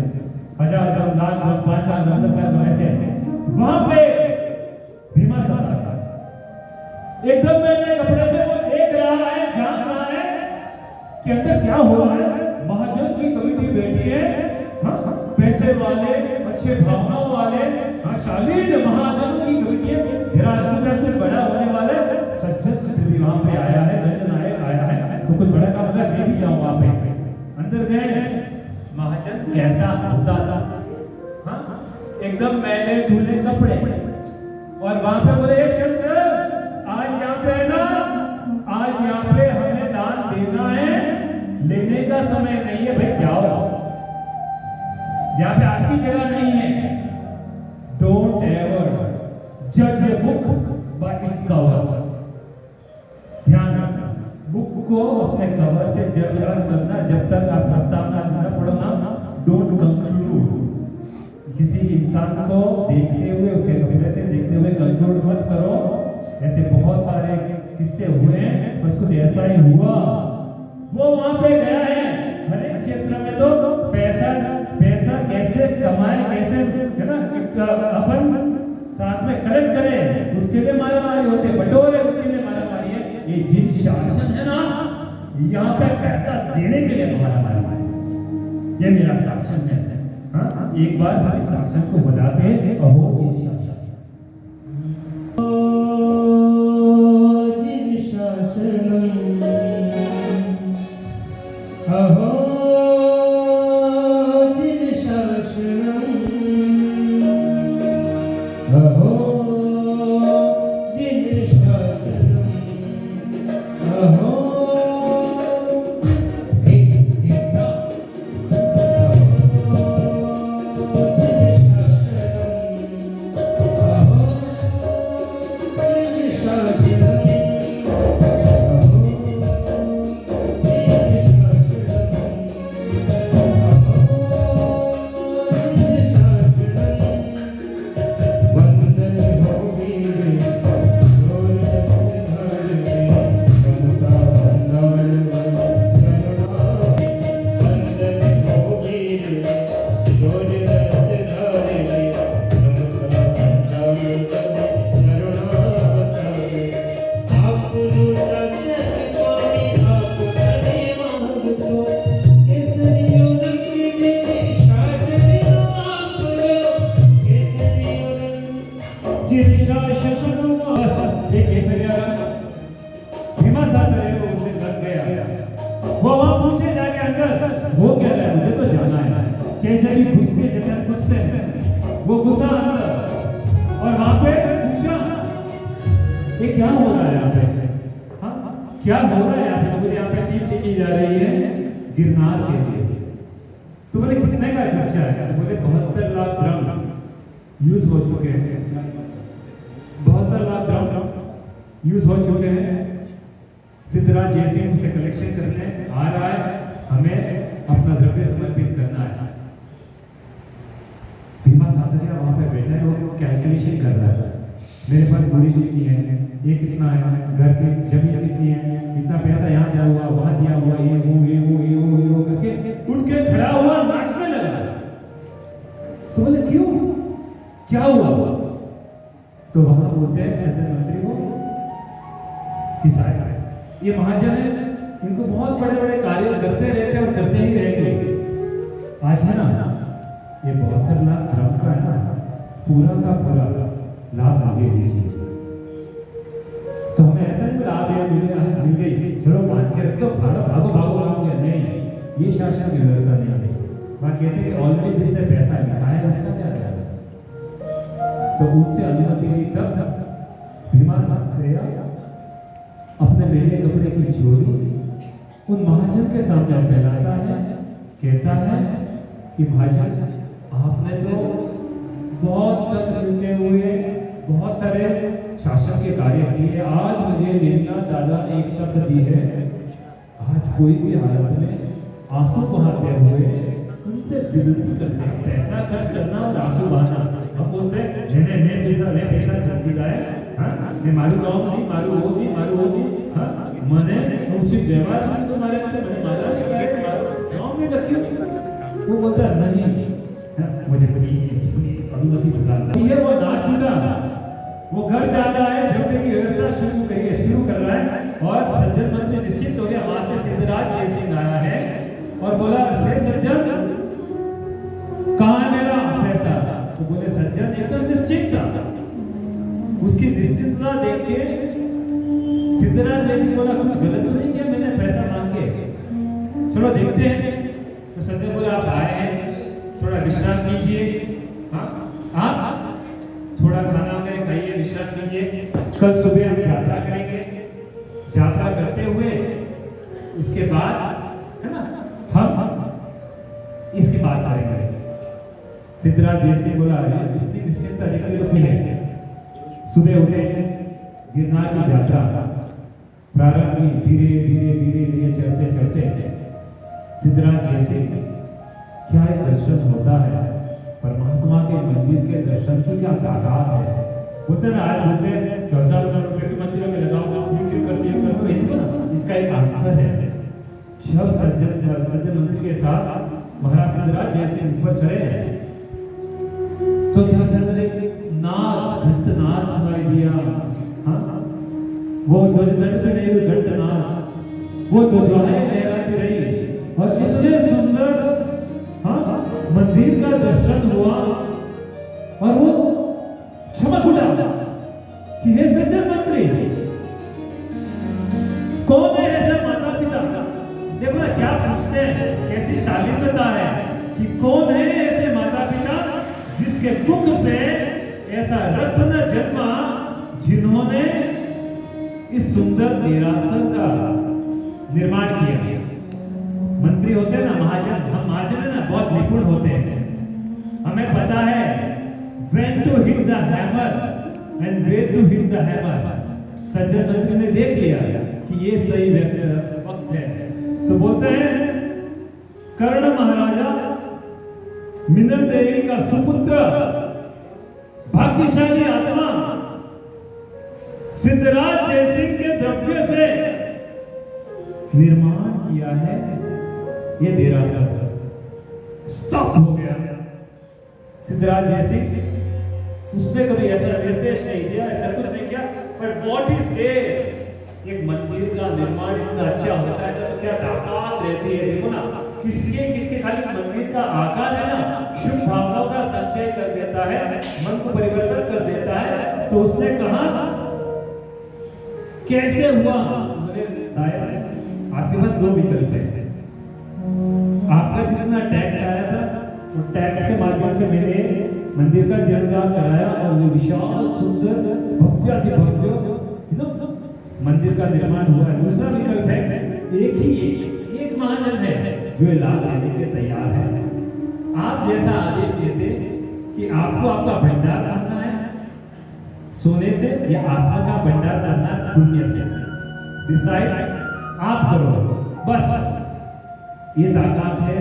1000 द्रव्य, लाख द्रव्य, 5 लाख द्रव्य, 10 लाख द्रव्य, ऐसे। वहां पे भीमा सभा एकदम मैंने कपड़े में वो देख रहा है, जान रहा है कि अंदर क्या हो रहा है। महाजन की कमेटी बैठी है, पैसे वाले, अच्छे भावनाओं वाले, शालीन महाजनों की कमेटी है। राजपूत से बड़ा होने वाले सज्जन मंत्री भी वहां पे आया है, दंड नायक आया है, तो कुछ बड़ा काम होगा, मैं भी जाऊं वहां पे। अंदर गए, महाजन कैसा होता था, एकदम मैले धुले कपड़े, और वहां पे बोले चल आज यहाँ पे है ना, आज यहाँ पे हमें दान देना है, लेने का समय नहीं है भाई, जाओ, यहाँ पे आपकी जगह नहीं है। डोंट एवर जज a book by its cover. ध्यान रखना, बुक को अपने कवर से जज करना, जब तक आप प्रस्तावना न पढ़ो ना, डोंट कंक्लूड। किसी इंसान को देखते हुए, उसके कपड़े से देखते हुए कंक्लूड मत करो। ऐसे बहुत सारे किस्से हुए हैं, बस कुछ ऐसा ही हुआ। वो वहां पे गया है, हर एक क्षेत्र में तो पैसा कैसे कमाए, कैसे है ना, अपन साथ में कलेक्ट करे उसके लिए मारा मारी होते, बटोरे उसके लिए मारा मारी है। ये जिन शासन है ना, यहाँ पे पैसा देने के लिए मारा मारी, ये मेरा शासन है। हाँ, एक बार हम इस शासन को बुलाते हैं, अहो जिन शासन, जिन शासनम, अहो जिन शासनम, अहो जिन शासनम, अहो कैसे भी घुस के जैसे घुसते हैं, वो घुसा अंदर और वहां पे पूछा ये क्या हो रहा है यहाँ पे, हाँ क्या हो रहा है यहाँ पे। तो बोले यहाँ पे टीम लिखी जा रही है गिरनार के लिए। तो बोले कितने का खर्चा है। तो बोले 72 लाख द्रम यूज हो चुके हैं, 72 लाख द्रम यूज हो चुके हैं। सिद्धराज जयसिंह उसे कलेक्शन करने आ रहा है, हमें अपना द्रव्य समर्पित करना है। भीमा सासरिया वहां पे बैठा है, वो कैलकुलेशन कर रहा है, मेरे पास बोली कितनी है, ये कितना है, घर की जमीन कितनी है, इतना पैसा यहाँ दिया हुआ, वहां दिया हुआ, ये वो करके उठ के खड़ा हुआ, नाचने लगा। तो बोले क्यों, क्या हुआ। तो वहां बोलते हैं सज्जन मंत्री को कि साहब ये महाजन है, इनको बहुत बड़े बड़े कार्य करते रहते और करते ही रहेंगे। आज है ना ये 72 लाख द्रम का है ना, पूरा का पूरा लाभ मुझे दीजिए। तो हमें ऐसा नहीं लाभ मिल गई, चलो बांध के रख दो, भागो भागो, नहीं, ये शासन की व्यवस्था नहीं है। वहाँ कहते हैं कि ऑलरेडी जिसने पैसा लिखा है उसका क्या जाए। तो उनसे अनुमति ली, तब भीमा सासरिया अपने मेले कपड़े की चोरी उन महाजन के सामने फैलाता है, कहता है कि महाजन आपने तो बहुत तक मिलते हुए बहुत सारे शासन के कार्य किए, आज मुझे निर्णय दादा ने एक तक दी है, आज कोई भी हालत में आंसू बहाते हुए उनसे विनती करते हैं, पैसा खर्च करना और आंसू बहाना। हम बोलते हैं मैं पैसा खर्च किया है, हाँ मैं मारू गाँव नहीं, मारू वो नहीं, हाँ मैंने उचित व्यवहार तुम्हारे गाँव में रखी। वो बोलता नहीं, मुझे प्लीज अनुमति बता। वो नाच उठा, वो घर जा रहा है, झगड़े की व्यवस्था शुरू कर रहा है। और सज्जन मंत्री निश्चित हो गया, वहां से सिद्धराज जयसिंह आया है और बोला से सज्जन कहाँ है मेरा पैसा। तो बोले सज्जन एकदम निश्चित था, उसकी निश्चितता देख के सिद्धराज जयसिंह बोला कुछ गलत तो नहीं किया मैंने पैसा मांग के, चलो देखते हैं। तो सज्जन बोला आप आए हैं, थोड़ा विश्राम कीजिए, हाँ आप थोड़ा खाना वगैरह खाइए, विश्राम कीजिए, कल सुबह हम यात्रा करेंगे। यात्रा करते हुए उसके बाद है ना हम इसकी बात करेंगे। सिद्धराज जयसिंह बोला इतनी निश्चिंतता निकली तो है। सुबह उठे, गिरनार की यात्रा प्रारंभ हुई, धीरे चलते सिद्धराज जयसिंह क्या एक दर्शन होता है, परमात्मा के मंदिर के दर्शन की क्या तादाद है। बोलते ना आज बोलते हैं 1000 रुपए के मंदिरों में लगाओ, ये क्यों करते हैं, इसका एक आंसर है। जब सज्जन मंदिर के साथ महाराज सिद्धराज जयसिंह ऊपर चढ़े तो क्या कर रहे नाद वो ध्वजदंड पे नहीं हुई घटना, वो ध्वजाएं लहराती रही और इतने सुंदर मंदिर का दर्शन हुआ और वो चमक उठा कि हे सज्जन मंत्री, कौन है ऐसे माता पिता? देखो ना क्या पूछते हैं, कैसी शालीनता है कि कौन है ऐसे माता पिता जिसके दुख से ऐसा रत्न जन्मा, जिन्होंने इस सुंदर देरासर का निर्माण किया। मंत्री होते हैं ना, महाजन, हम महाजन है ना, बहुत निपुण होते हैं, हमें पता है when to hit the hammer and where to hit the hammer। सज्जन मंत्री ने देख लिया कि ये सही वक्त है, तो बोलते हैं कर्ण महाराजा मिनल देवी का सुपुत्र, भाग्यशाली आत्मा सिद्धराज जयसिंह के द्रव्य से निर्माण किया है ये देरासर। स्टॉप हो गया। सिद्धराज जयसिंह, उसने कभी ऐसा निर्देश नहीं दिया, ऐसा कुछ नहीं किया, पर व्हाट इज देयर, एक मंदिर का निर्माण इतना अच्छा होता है तो क्या ताकत रहती है। देखो ना, किसके खाली मंदिर का आकार है ना, शुभ भावनाओं का संचय कर देता है, मन को परिवर्तन कर देता है। तो उसने कहा कैसे हुआ? बोले साहब आपके पास दो विकल्प है, आपका जितना टैक्स आया था वो टैक्स के माध्यम से मैंने मंदिर का जीर्णोद्धार कराया और वो विशाल सुंदर भव्य मंदिर का निर्माण हुआ है। दूसरा विकल्प है, एक महाजन है जो लाभ लेने के तैयार है। आप जैसा आदेश देते कि आपको आपका भंडार करना है सोने से या आत्मा का भंडार करना है पुण्य से, डिसाइड आप करो। बस ये ताकत है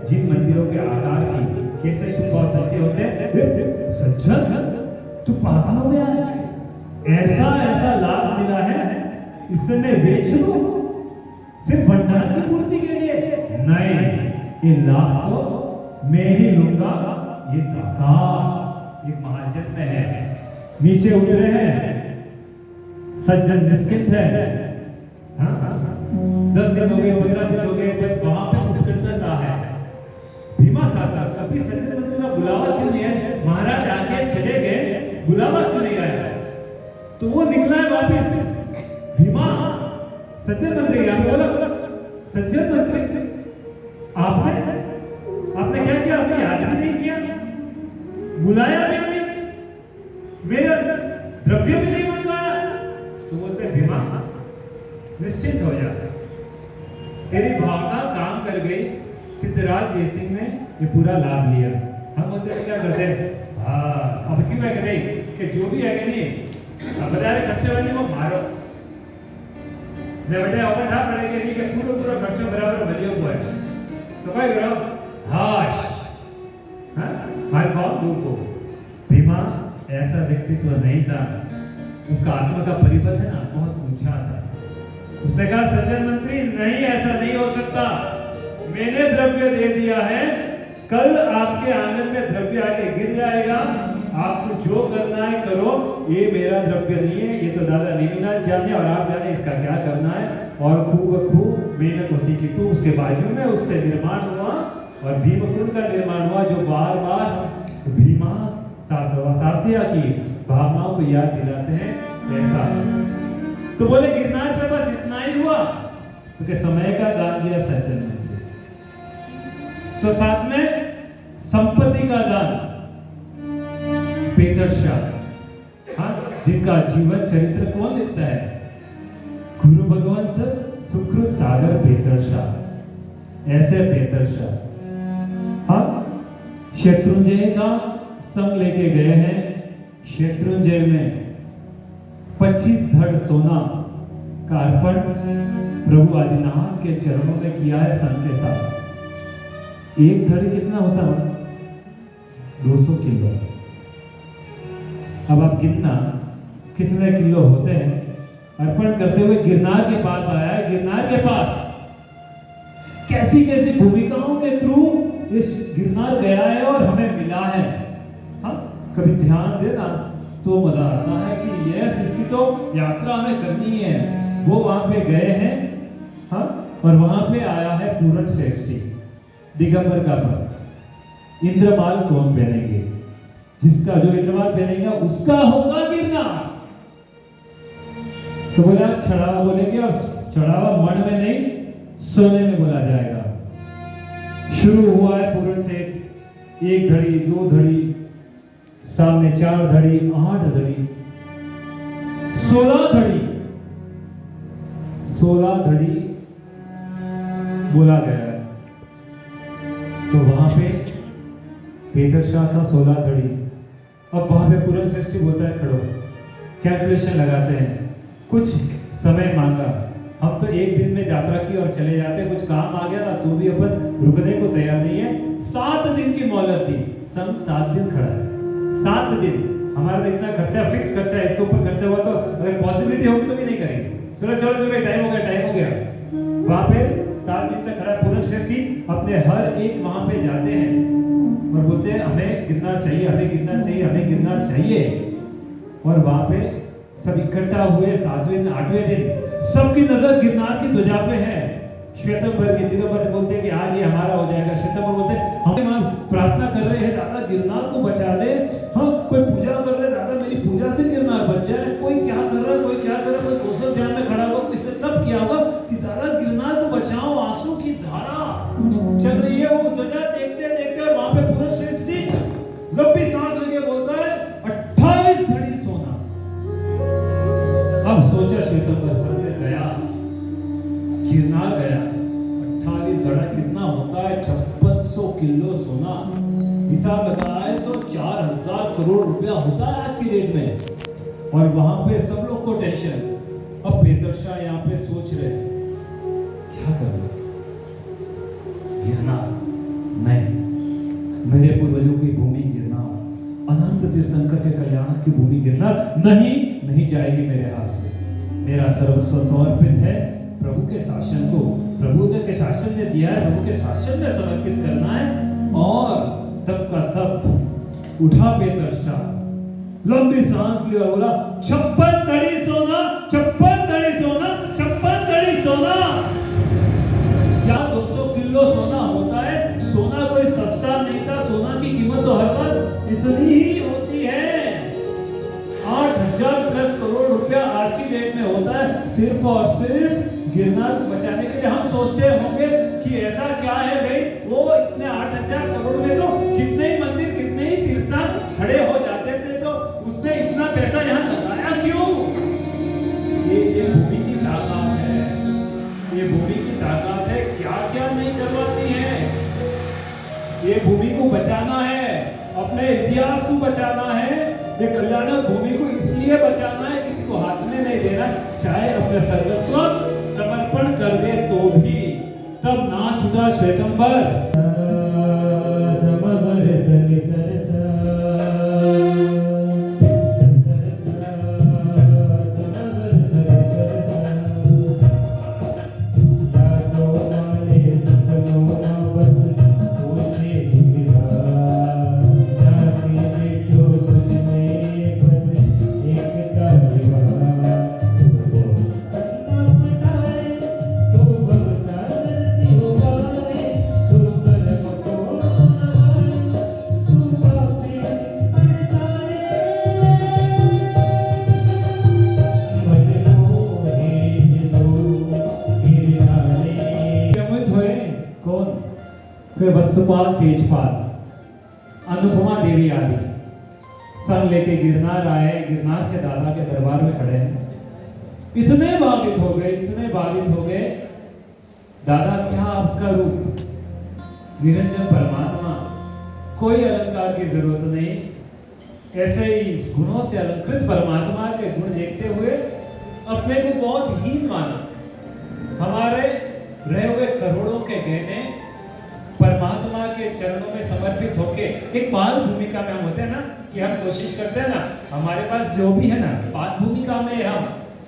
जिन मंदिरों के आकार की, कैसे शुभ और सच्चे होते हैं। सज्जन तू पागल हो गया है, ऐसा लाभ मिला है, इससे मैं बेच लूं सिर्फ भंडार की पूर्ति के लिए? नहीं, ये लाभ तो मैं ही लूंगा। ये ताकत एक महाजन में है। नीचे उतरे हैं, सज्जन निश्चिंत है। 10 दिन हो गए, 15 दिन हो गए, बट वहां पे उत्कंठता है। भीमा साहब कभी सज्जन मंत्री का बुलावा क्यों नहीं है? महाराज आके चले गए, बुलावा क्यों नहीं आया? तो वो निकला है वापिस। भीमा सज्जन मंत्री बोला, सज्जन मंत्री आपने क्या किया? आपने याद भी नहीं किया, बुलाया भी नहीं, मेरा द्रव्य भी नहीं मंगाया। तो बोलते भीमा निश्चिंत हो जा, तेरी भावना काम कर गई। सिद्धराज जयसिंह ने ये पूरा लाभ लिया। हम बोलते क्या करते हैं, अब क्यों है कि जो भी है कि नहीं अब बता रहे खर्चे वाले को मारो ने बेटे अपन था पड़ेगा नहीं कि पूरा खर्चो बराबर बलियो हुआ है तो क्या करो हाश हर बात को। भीमा ऐसा व्यक्तित्व नहीं था, उसका आत्मा का परिपथ है ना बहुत ऊंचा था। उसने कहा सज्जन मंत्री नहीं, ऐसा नहीं हो सकता, मैंने द्रव्य दे दिया है, कल आपके आंगन में द्रव्य आके गिर जाएगा, आपको जो करना है करो, ये मेरा द्रव्य नहीं है, ये तो दादा नीमीनाथ जाने और आप जाने इसका क्या करना है। और खूब मेहनत उसी की तो उसके बाजू में उससे निर्माण हुआ और भीमकुंड का निर्माण हुआ, जो बार बार भीमा सारथिया की भावनाओं को याद दिलाते हैं। ऐसा तो बोले गिरनार पे बस इतना ही हुआ तो क्या समय का दान दिया सज्जन मंत्री, तो साथ में संपत्ति का दान पेतरशाह, जिनका जीवन चरित्र कौन लिखता है? गुरु भगवंत सुकृत सागर पेतरशाह। ऐसे पेतरशाह शत्रुंजय का संग लेके गए हैं। शत्रुंजय में 25 धड़ सोना का अर्पण प्रभु आदिनाथ के चरणों में किया है संत के साथ। एक धड़ कितना होता है? 200 किलो। अब आप कितने किलो होते हैं? अर्पण करते हुए गिरनार के पास आया है। गिरनार के पास कैसी कैसी भूमिकाओं के थ्रू इस गिरनार गया है और हमें मिला है। हाँ, कभी ध्यान देना तो मजा आता है कि यस इसकी तो यात्रा हमें करनी है। वो वहां पे गए हैं, हाँ, और वहां पे आया है पूर्ण श्रेष्ठी, दिगंबर का पद। इंद्रमाल कौन पहनेंगे? जिसका जो इंद्रमाल पहनेगा उसका होगा गिरनार। तो बोला चढ़ावा बोलेंगे, और चढ़ावा मण में नहीं सोने में बोला जाएगा। शुरू हुआ है पूर्ण से 1 धड़ी 2 धड़ी, सामने 4 धड़ी 8 धड़ी 16 धड़ी, 16 धड़ी बोला गया है। तो वहां पे पेतरशाह था 16 धड़ी। अब वहां पे पूर्ण श्रेष्ठी बोलता है खड़ो, कैलकुलेशन लगाते हैं, कुछ समय मांगा। हम तो एक दिन में यात्रा की और चले जाते, कुछ काम आ गया ना तो भी अपन रुकने को तैयार नहीं है। 7 दिन की मोहलत दी, संग 7 दिन खड़ा है। 7 दिन हमारा तो इतना खर्चा, फिक्स खर्चा है, इसके ऊपर खर्चा हुआ तो अगर पॉसिबिलिटी होगी तो भी नहीं करेंगे। चलो चलो चलो टाइम हो गया। वहां पे 7 दिन तक खड़ा पूर्ण श्रेष्ठी, अपने हर एक वहां पे जाते हैं और बोलते हैं हमें गिरनार चाहिए, हमें गिरनार चाहिए, हमें गिरनार चाहिए। और वहां पे सब इकट्ठा हुए 7वें 8वें दिन, सबकी नजर गिरनार की ध्वजा पे है। श्वेतंबर के दिगंबर बोलते हैं कि आज ये हमारा हो जाएगा। श्वेतंबर बोलते हैं हम वहां प्रार्थना कर रहे हैं, दादा गिरनार को बचा दे। हाँ, कोई पूजा कर रहे हैं, दादा मेरी पूजा से गिरनार बच जाए। कोई क्या कर रहा है, कोई क्या कर रहा है, कोई दोस्तों ध्यान में खड़ा होगा, किसने तब किया होगा कि दादा गिरनार को बचाओ, आंसू की धारा चल रही है। वो ध्वजा देखते देखते और वहां पे पूर्ण श्रेष्ठी लंबी सांस लेके बोलता है 28 धड़ी सोना। अब सोचा श्वेतंबर सर में गया, गिरनार गया, 28 धड़ा कितना होता है? 5600 किलो सोना। हिसाब लगाए तो 4000 करोड़ रुपया होता है आज की डेट में। और वहां पे सब लोग को टेंशन। अब पेतरशाह यहाँ पे सोच रहे क्या करना, गिरनार नहीं, मेरे पूर्वजों की भूमि गिरनार, अनंत तीर्थंकर के कल्याण की भूमि गिरनार नहीं जाएगी मेरे हाथ से। मेरा सर्वस्व समर्पित है प्रभु के शासन को। प्रभु ने के शासन ने दिया है, प्रभु के शासन में समर्पित करना है। और तब का तब उठा पेतरशाह, लंबी सांस ली और बोला 56 धड़ी सोना, 56 धड़ी सोना, 56 धड़ी सोना। क्या 200 किलो सोना होता है? सोना कोई सस्ता नहीं था, सोना की कीमत तो हर बार इतनी ही होती है। 8000 प्लस करोड़ रुपया आज की डेट में होता है, सिर्फ और सिर्फ गिरनार को बचाने के लिए। हम सोचते होंगे कि ऐसा क्या है भाई, वो इतने 8000 करोड़ में तो कितने ही मंदिर, कितने ही तीर्थस्थान खड़े हो जाते थे, तो उसने इतना पैसा यहाँ लगाया क्यों? ये भूमि की ताकत है, ये भूमि की ताकत है। क्या क्या नहीं करवाती है। ये भूमि को बचाना है, अपने इतिहास को बचाना है। ये कल्याणक भूमि को इसलिए बचाना है, किसी को हाथ में नहीं देना, चाहे अपने सर्वस्व समर्पण कर दे तो भी। तब नाच उठा श्वेतंबर। वस्तुपाल, तेजपाल, अनुपमा देवी आदि संग लेके गिरनार आए। गिरनार के दादा के दरबार में खड़े हैं। इतने भावित हो गए, दादा क्या आपका रूप, निरंजन परमात्मा, कोई अलंकार की जरूरत नहीं, ऐसे ही गुणों से अलंकृत परमात्मा के गुण देखते हुए अपने को बहुत हीन माना। हमारे रहे हुए करोड़ों के गहने परमात्मा के चरणों में समर्पित होके, एक बाल भूमिका में हम होते हैं ना, कि हम कोशिश करते हैं ना, हमारे पास जो भी है ना, बाल भूमिका में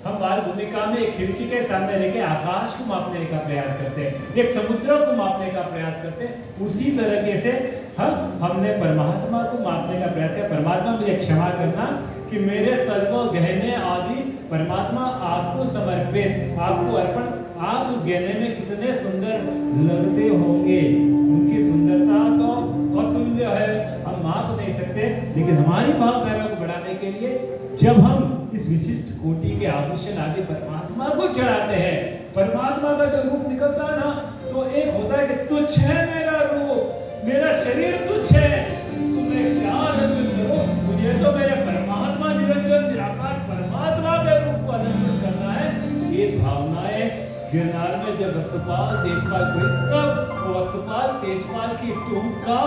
हम बाल भूमिका में एक खिड़की के सामने लेके आकाश को मापने का प्रयास करते हैं, एक समुद्र को मापने का प्रयास करते हैं। उसी तरीके से हमने परमात्मा को मापने का प्रयास किया। परमात्मा मुझे क्षमा करना कि मेरे सर्व गहने आदि परमात्मा आपको समर्पित, आपको अर्पण, आप उस गहने में कितने सुंदर लगते होंगे। उनकी सुंदरता तो अतुल्य है, हम माप नहीं सकते। लेकिन हमारी भावधारा को बढ़ाने के लिए जब हम इस विशिष्ट कोटि के आभूषण आदि परमात्मा को चढ़ाते हैं, परमात्मा का जो रूप निकलता है ना, तो एक होता है कि तुच्छ है मेरा रूप, मेरा शरीर तुच्छ है, इसको मैं क्या आनंदित करूं, मुझे तो मेरे परमात्मा निरंजन निराकार परमात्मा के रूप को आनंदित करना है। ये भावनाएं गिरनार में जब वस्तुपाल तेजपाल हुए, तब वस्तुपाल तेजपाल की टूम का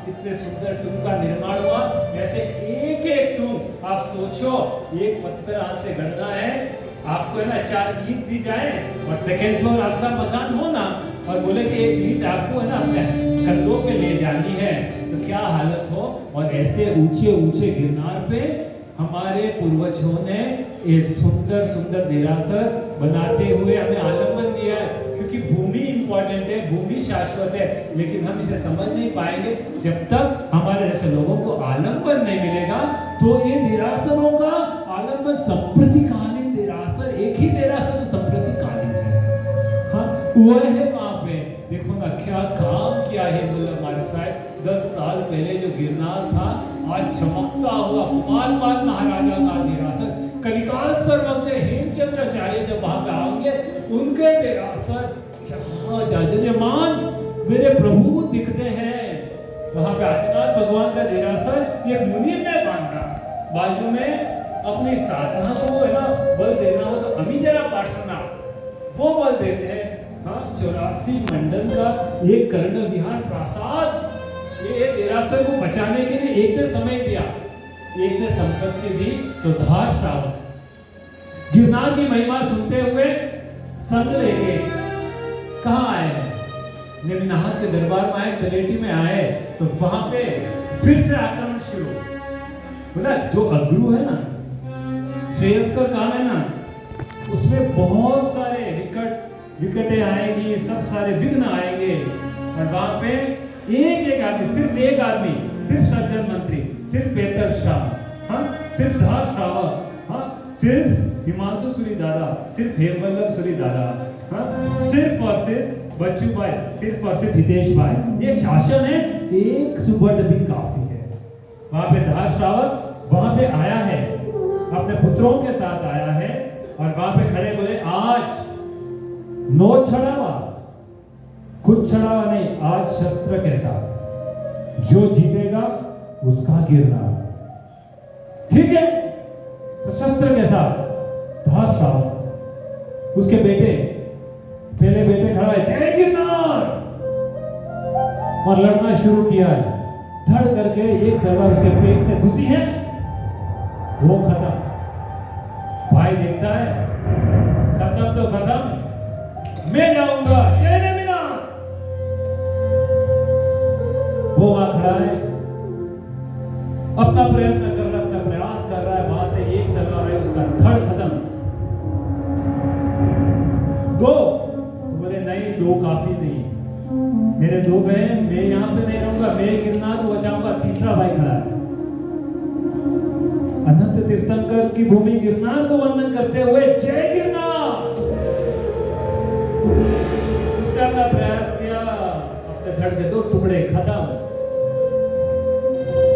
इतने सुंदर टूम का निर्माण हुआ। ऐसे एक एक टूम आप सोचो, एक पत्थर हाथ से गढ़ना है, आपको है ना 4 ईंट दी जाए और सेकेंड फ्लोर आपका मकान हो ना, और बोले कि एक ईंट आपको है ना अपने कंधों पे ले जानी है, तो क्या हालत हो। और ऐसे ऊंचे ऊंचे गिरनार पे हमारे पूर्वजों ने ये सुंदर सुंदर देरासर बनाते हुए हमें आलम्बन दिया है, क्योंकि भूमि इंपॉर्टेंट है, भूमि शाश्वत है। लेकिन हम इसे समझ नहीं पाएंगे जब तक हमारे जैसे लोगों को आलम्बन नहीं मिलेगा। तो ये देरासरों का आलम्बन संप्रतिकालीन देरासर, एक ही देरासर जो संप्रतिकालीन है, हाँ वो है वहां पे। देखो ना क्या काम किया है वल्लभ महाराज साहब। 10 साल पहले जो गिरनार था, आज चमकता हुआ कुमारपाल महाराजा का देरासर, कलिकाल सर्वज्ञ हेमचंद्राचार्य जब वहां पे आओगे, उनके देरासर क्या जाजरमान मेरे प्रभु दिखते हैं। वहां पे आदिनाथ भगवान का देरासर एक मुनि में बांधा, बाजू में अपनी साधना को है ना बल देना हो तो अमी जरा पार्श्वना वो बल देते हैं। हाँ 84 मंडल का एक कर्ण विहार प्रासाद, ये देरासर को बचाने के लिए एक ने समय दिया, एक ने संपत्ति दी, तो धार श्रावक गिरनार की महिमा सुनते हुए संग लेके कहाँ आए हैं, नेमिनाथ के दरबार में आए, तलेटी में आए, तो वहां पे फिर से आक्रमण शुरू। बोला जो अगुरु है ना, श्रेयस्कर काम है ना, उसमें बहुत सारे विकटें आएंगी, सब सारे विघ्न आएंगे। और वहां पे एक आदमी, सिर्फ एक आदमी, सिर्फ सज्जन मंत्री, सिर्फ बेहतर शाह, हाँ सिर्फ धार श्रावक, हाँ सिर्फ हिमांशु सूरी दादा, सिर्फ हेमवल्लभ सूरी दादा, हाँ सिर्फ और सिर्फ बच्चू भाई, सिर्फ और सिर्फ हितेश भाई, ये शासन है, एक सुबर्द भी काफी है। वहां पे धार श्रावक वहां पे आया है, अपने पुत्रों के साथ आया है, और वहां पे खड़े बोले आज नो छड़ावा, कुछ छड़ावा नहीं, आज शस्त्र के साथ जो जीतेगा उसका गिरना, ठीक है। तो शस्त्र के साथ धार श्रावक, उसके बेटे, पहले बेटे खड़ा है, जय गिरनार, और लड़ना शुरू किया है। धड़ करके एक तलवार उसके पेट से घुसी है, वो खत्म। भाई देखता है खत्म तो खत्म, मैं जाऊंगा, जय नेमिनाथ। वो वहां खड़ा है, अपना प्रयत्न कर रहा है, अपना प्रयास कर रहा है, वहां से एक तलवार है, उसका धड़ खत्म। 2 बोले नहीं, 2 काफी नहीं, मेरे 2 गए, मैं यहां पे नहीं रहूंगा, मैं गिरनार को बचाऊंगा। तीसरा भाई खड़ा है, अनंत तीर्थंकर की भूमि गिरनार को वंदन करते हुए जय गिरनार। उसने अपना प्रयास किया, अपने धड़ के 2 टुकड़े खत्म।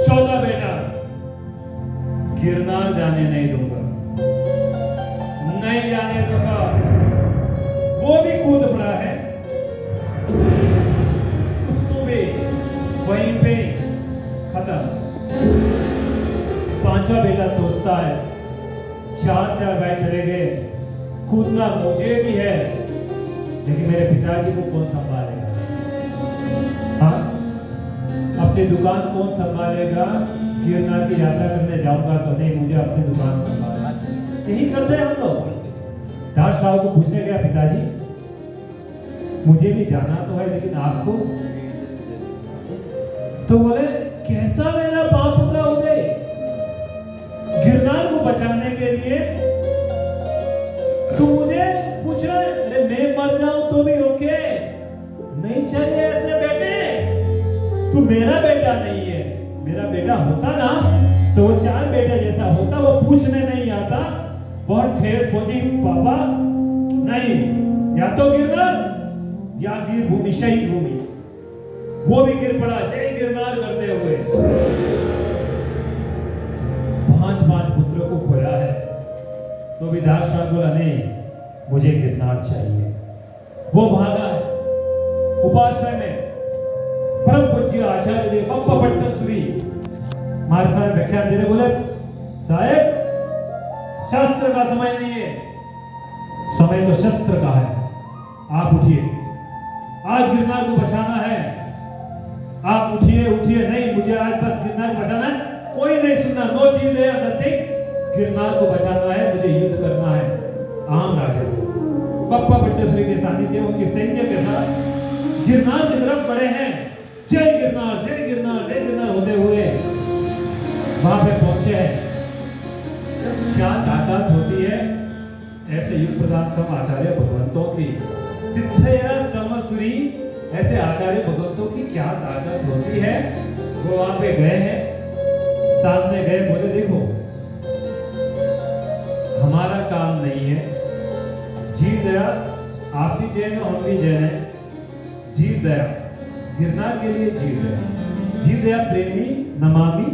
14 बेटा, गिरनार जाने नहीं दूंगा, नहीं जाने दूंगा। वो भी कूद पड़ा है, उसको भी वहीं पे खत्म। 5वां बेटा सोचता है 4 भाई चले गए, कूदना मुझे भी है, लेकिन मेरे पिताजी को कौन संभालेगा, हाँ अपनी दुकान कौन संभालेगा, गिरनार की यात्रा करने जाऊंगा तो नहीं, मुझे अपनी दुकान संभालना। यही करते हैं हम लोग। धार श्रावक को पूछने गया, पिताजी मुझे भी जाना तो है, लेकिन आपको, तो बोले कैसा मेरा पाप का उदय, गिरनार को बचाने के लिए तू मुझे पूछ रहा है, अरे मैं मर जाऊं तो भी ओके, नहीं चाहिए ऐसे बेटे, तू मेरा बेटा नहीं है, मेरा बेटा होता ना तो वो चार बेटे जैसा होता, वो पूछने नहीं आता, बहुत ठेस पहुंची, पापा नहीं, या तो गिरनार या वीर भूमि, शहीद भूमि। वो भी गिर पड़ा, जय गिरनार करते हुए। 5 पुत्रों को खोया है, तो भी दासराज बोला नहीं, मुझे गिरनार चाहिए। वो भागा है उपाश्रय में। परम पूज्य आचार्य देव पप्पा पट्टसूरी हमारे साथ व्याख्यान देने बोले, साहेब शास्त्र का समय नहीं है, समय तो शस्त्र का है। आप उठिए, आज गिरनार को बचाना है। आप उठिए उठिए, नहीं मुझे आज बस गिरनार को बचाना है, कोई नहीं सुनना, नो जी दे नथिंग, गिरनार को बचाना है, मुझे युद्ध करना है। आम राजा पप्पा पट्टसूरी के सानिध्य उनके सैन्य के साथ गिरनार की तरफ बढ़े हैं। जय गिरनार जय गिरनार जय गिरनार होते हुए वहां पे पहुंचे हैं। क्या ताकत होती है ऐसे युग प्रदान सम आचार्य भगवंतों की, सिद्धया समसुरी ऐसे आचार्य भगवंतों की क्या ताकत होती है। वो वहां पे गए हैं, सामने गए, बोले देखो हमारा काम नहीं है, जीव दया आप भी जैन हो, हम भी जैन है। जीव दया गिरनार के लिए जीव दया, जीव दया प्रेमी नमामि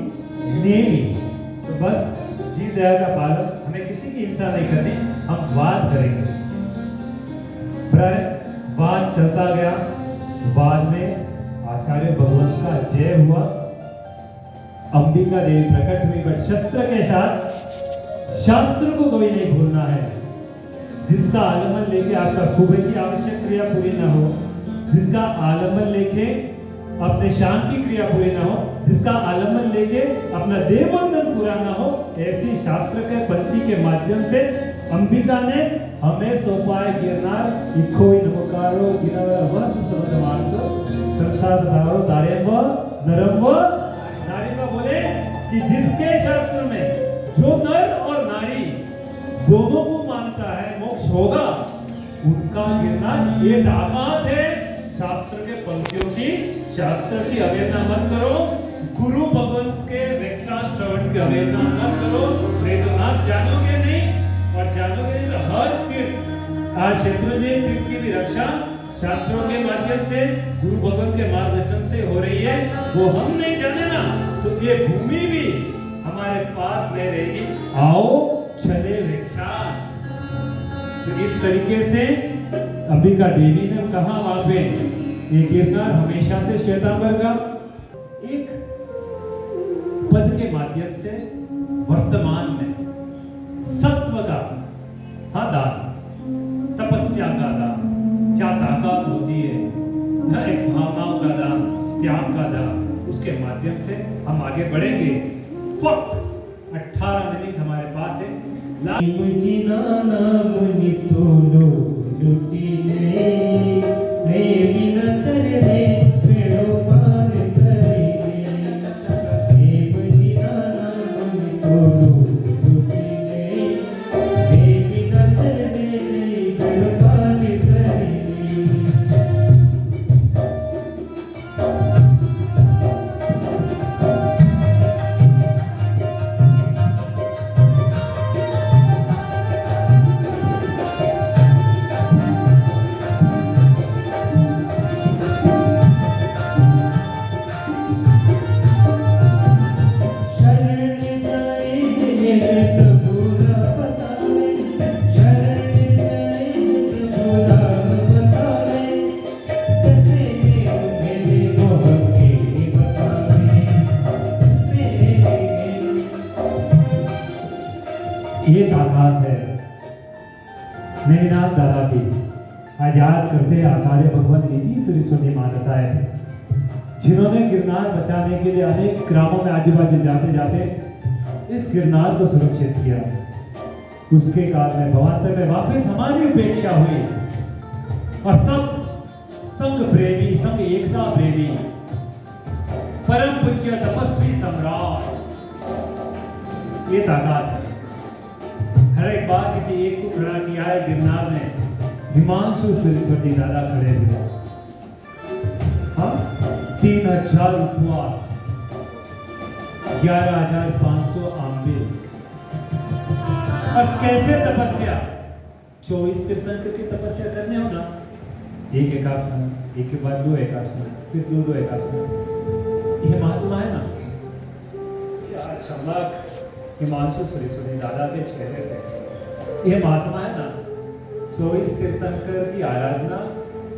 नेमी। तो बस जीव दया का पालन, हमें किसी की हिंसा नहीं करनी, हम वाद करेंगे। वाद चलता गया, बाद में आचार्य भगवंत का जय हुआ, अंबिका देवी प्रकट हुई। बट शस्त्र के साथ शास्त्र को कोई नहीं भूलना है। जिसका आलम्बन लेके आपका सुबह की आवश्यक क्रिया पूरी ना हो, जिसका आलम्बन लेके अपने शाम की क्रिया पूरी ना हो, जिसका आलम्बन लेके अपना देवबंधन पूरा ना हो, ऐसी शास्त्र के पंक्ति के माध्यम से अंबिका ने हमें सौंपा है गिरनार। इखोई नमकारो गिरनार वह सुसमतमार्ग संसार धारो दारेव नरम व नारी। बोले कि जिसके शास्त्र में जो नर और नारी दोनों को मानता है मोक्ष होगा, उनका गिरनार ये दामाद है शास्त्र के पंक्तियों की। शास्त्र की अवहेलना मत करो, गुरु भगवंत के व्याख्यान श्रवण की अवहेलना मत करो, वेदनाथ जानोगे नहीं, और जानोगे नहीं तो हर तीर्थ, आज शत्रुंजय तीर्थ की भी रक्षा शास्त्रों के माध्यम से गुरु भगवंत के मार्गदर्शन से हो रही है। वो हम नहीं जाने ना, तो ये भूमि भी हमारे पास नहीं रहेगी। आओ चले व्याख्यान। तो इस तरीके से अंबिका देवी ने कहा वहां पे ये गिरनार हमेशा से श्वेतांबर का एक पद के माध्यम से वर्तमान में सत्व का दान, तपस्या का दान, क्या ताकत होती है, न एक भावनाओं का दान, त्याग का दान, उसके माध्यम से हम आगे बढ़ेंगे। वक्त 18 मिनट हमारे पास है। ये ताकत है मेघनाथ दादा की। आज याद करते आचार्य भगवत नीति सरस्वती मानसाय, जिन्होंने गिरनार बचाने के लिए अनेक ग्रामों में आजू बाजू जाते जाते इस गिरनार को सुरक्षित किया। उसके काल में भवांतर में वापस हमारी उपेक्षा हुई, और तब संघ प्रेमी, संघ एकता प्रेमी, परम पूज्य तपस्वी सम्राट, ये ताकत है। हर एक बार किसी एक को खड़ा किया है गिरनार में, हिमांशु सरस्वती दादा खड़े हुए। हम 3000 उपवास 11,500 आंबिल। और कैसे तपस्या? 24 तीर्थंकर की तपस्या करने हो ना, एक एकासना, एक के बाद 2 एकासना, फिर 2 एकासना। ये महात्मा है ना, क्या चमक हिमांशु सरस्वती दादा के चेहरे पे। ये महात्मा है ना, 24 तीर्थंकर की आराधना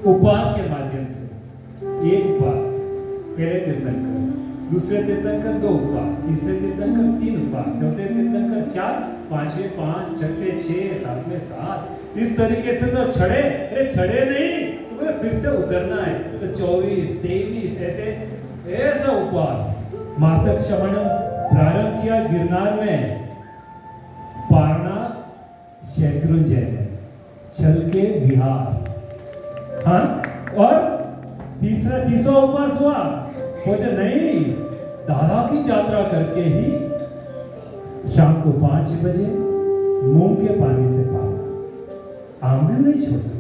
उपवास के माध्यम से। एक उपवास, पहले तीर्थंकर, दूसरे तीर्थंकर 2 उपवास, तीसरे तीर्थंकर 3 उपवास, चौथे तीर्थंकर 4, पांचवें 5, छठे 6, सातवें 7। इस तरीके से तो छड़े, अरे छड़े नहीं, तुम्हें फिर से उतरना है। तो 24, 23 ऐसा उपवास। मासक शमनम प्रारंभ किया गिरनार में, पारना शैत्रुंजय में, चल के विहार। हाँ, और तीसरा उपवास हुआ, बोले नहीं, दादा की यात्रा करके ही शाम को 5 बजे मूंग के पानी से पाना, आंबिल नहीं छोड़ा,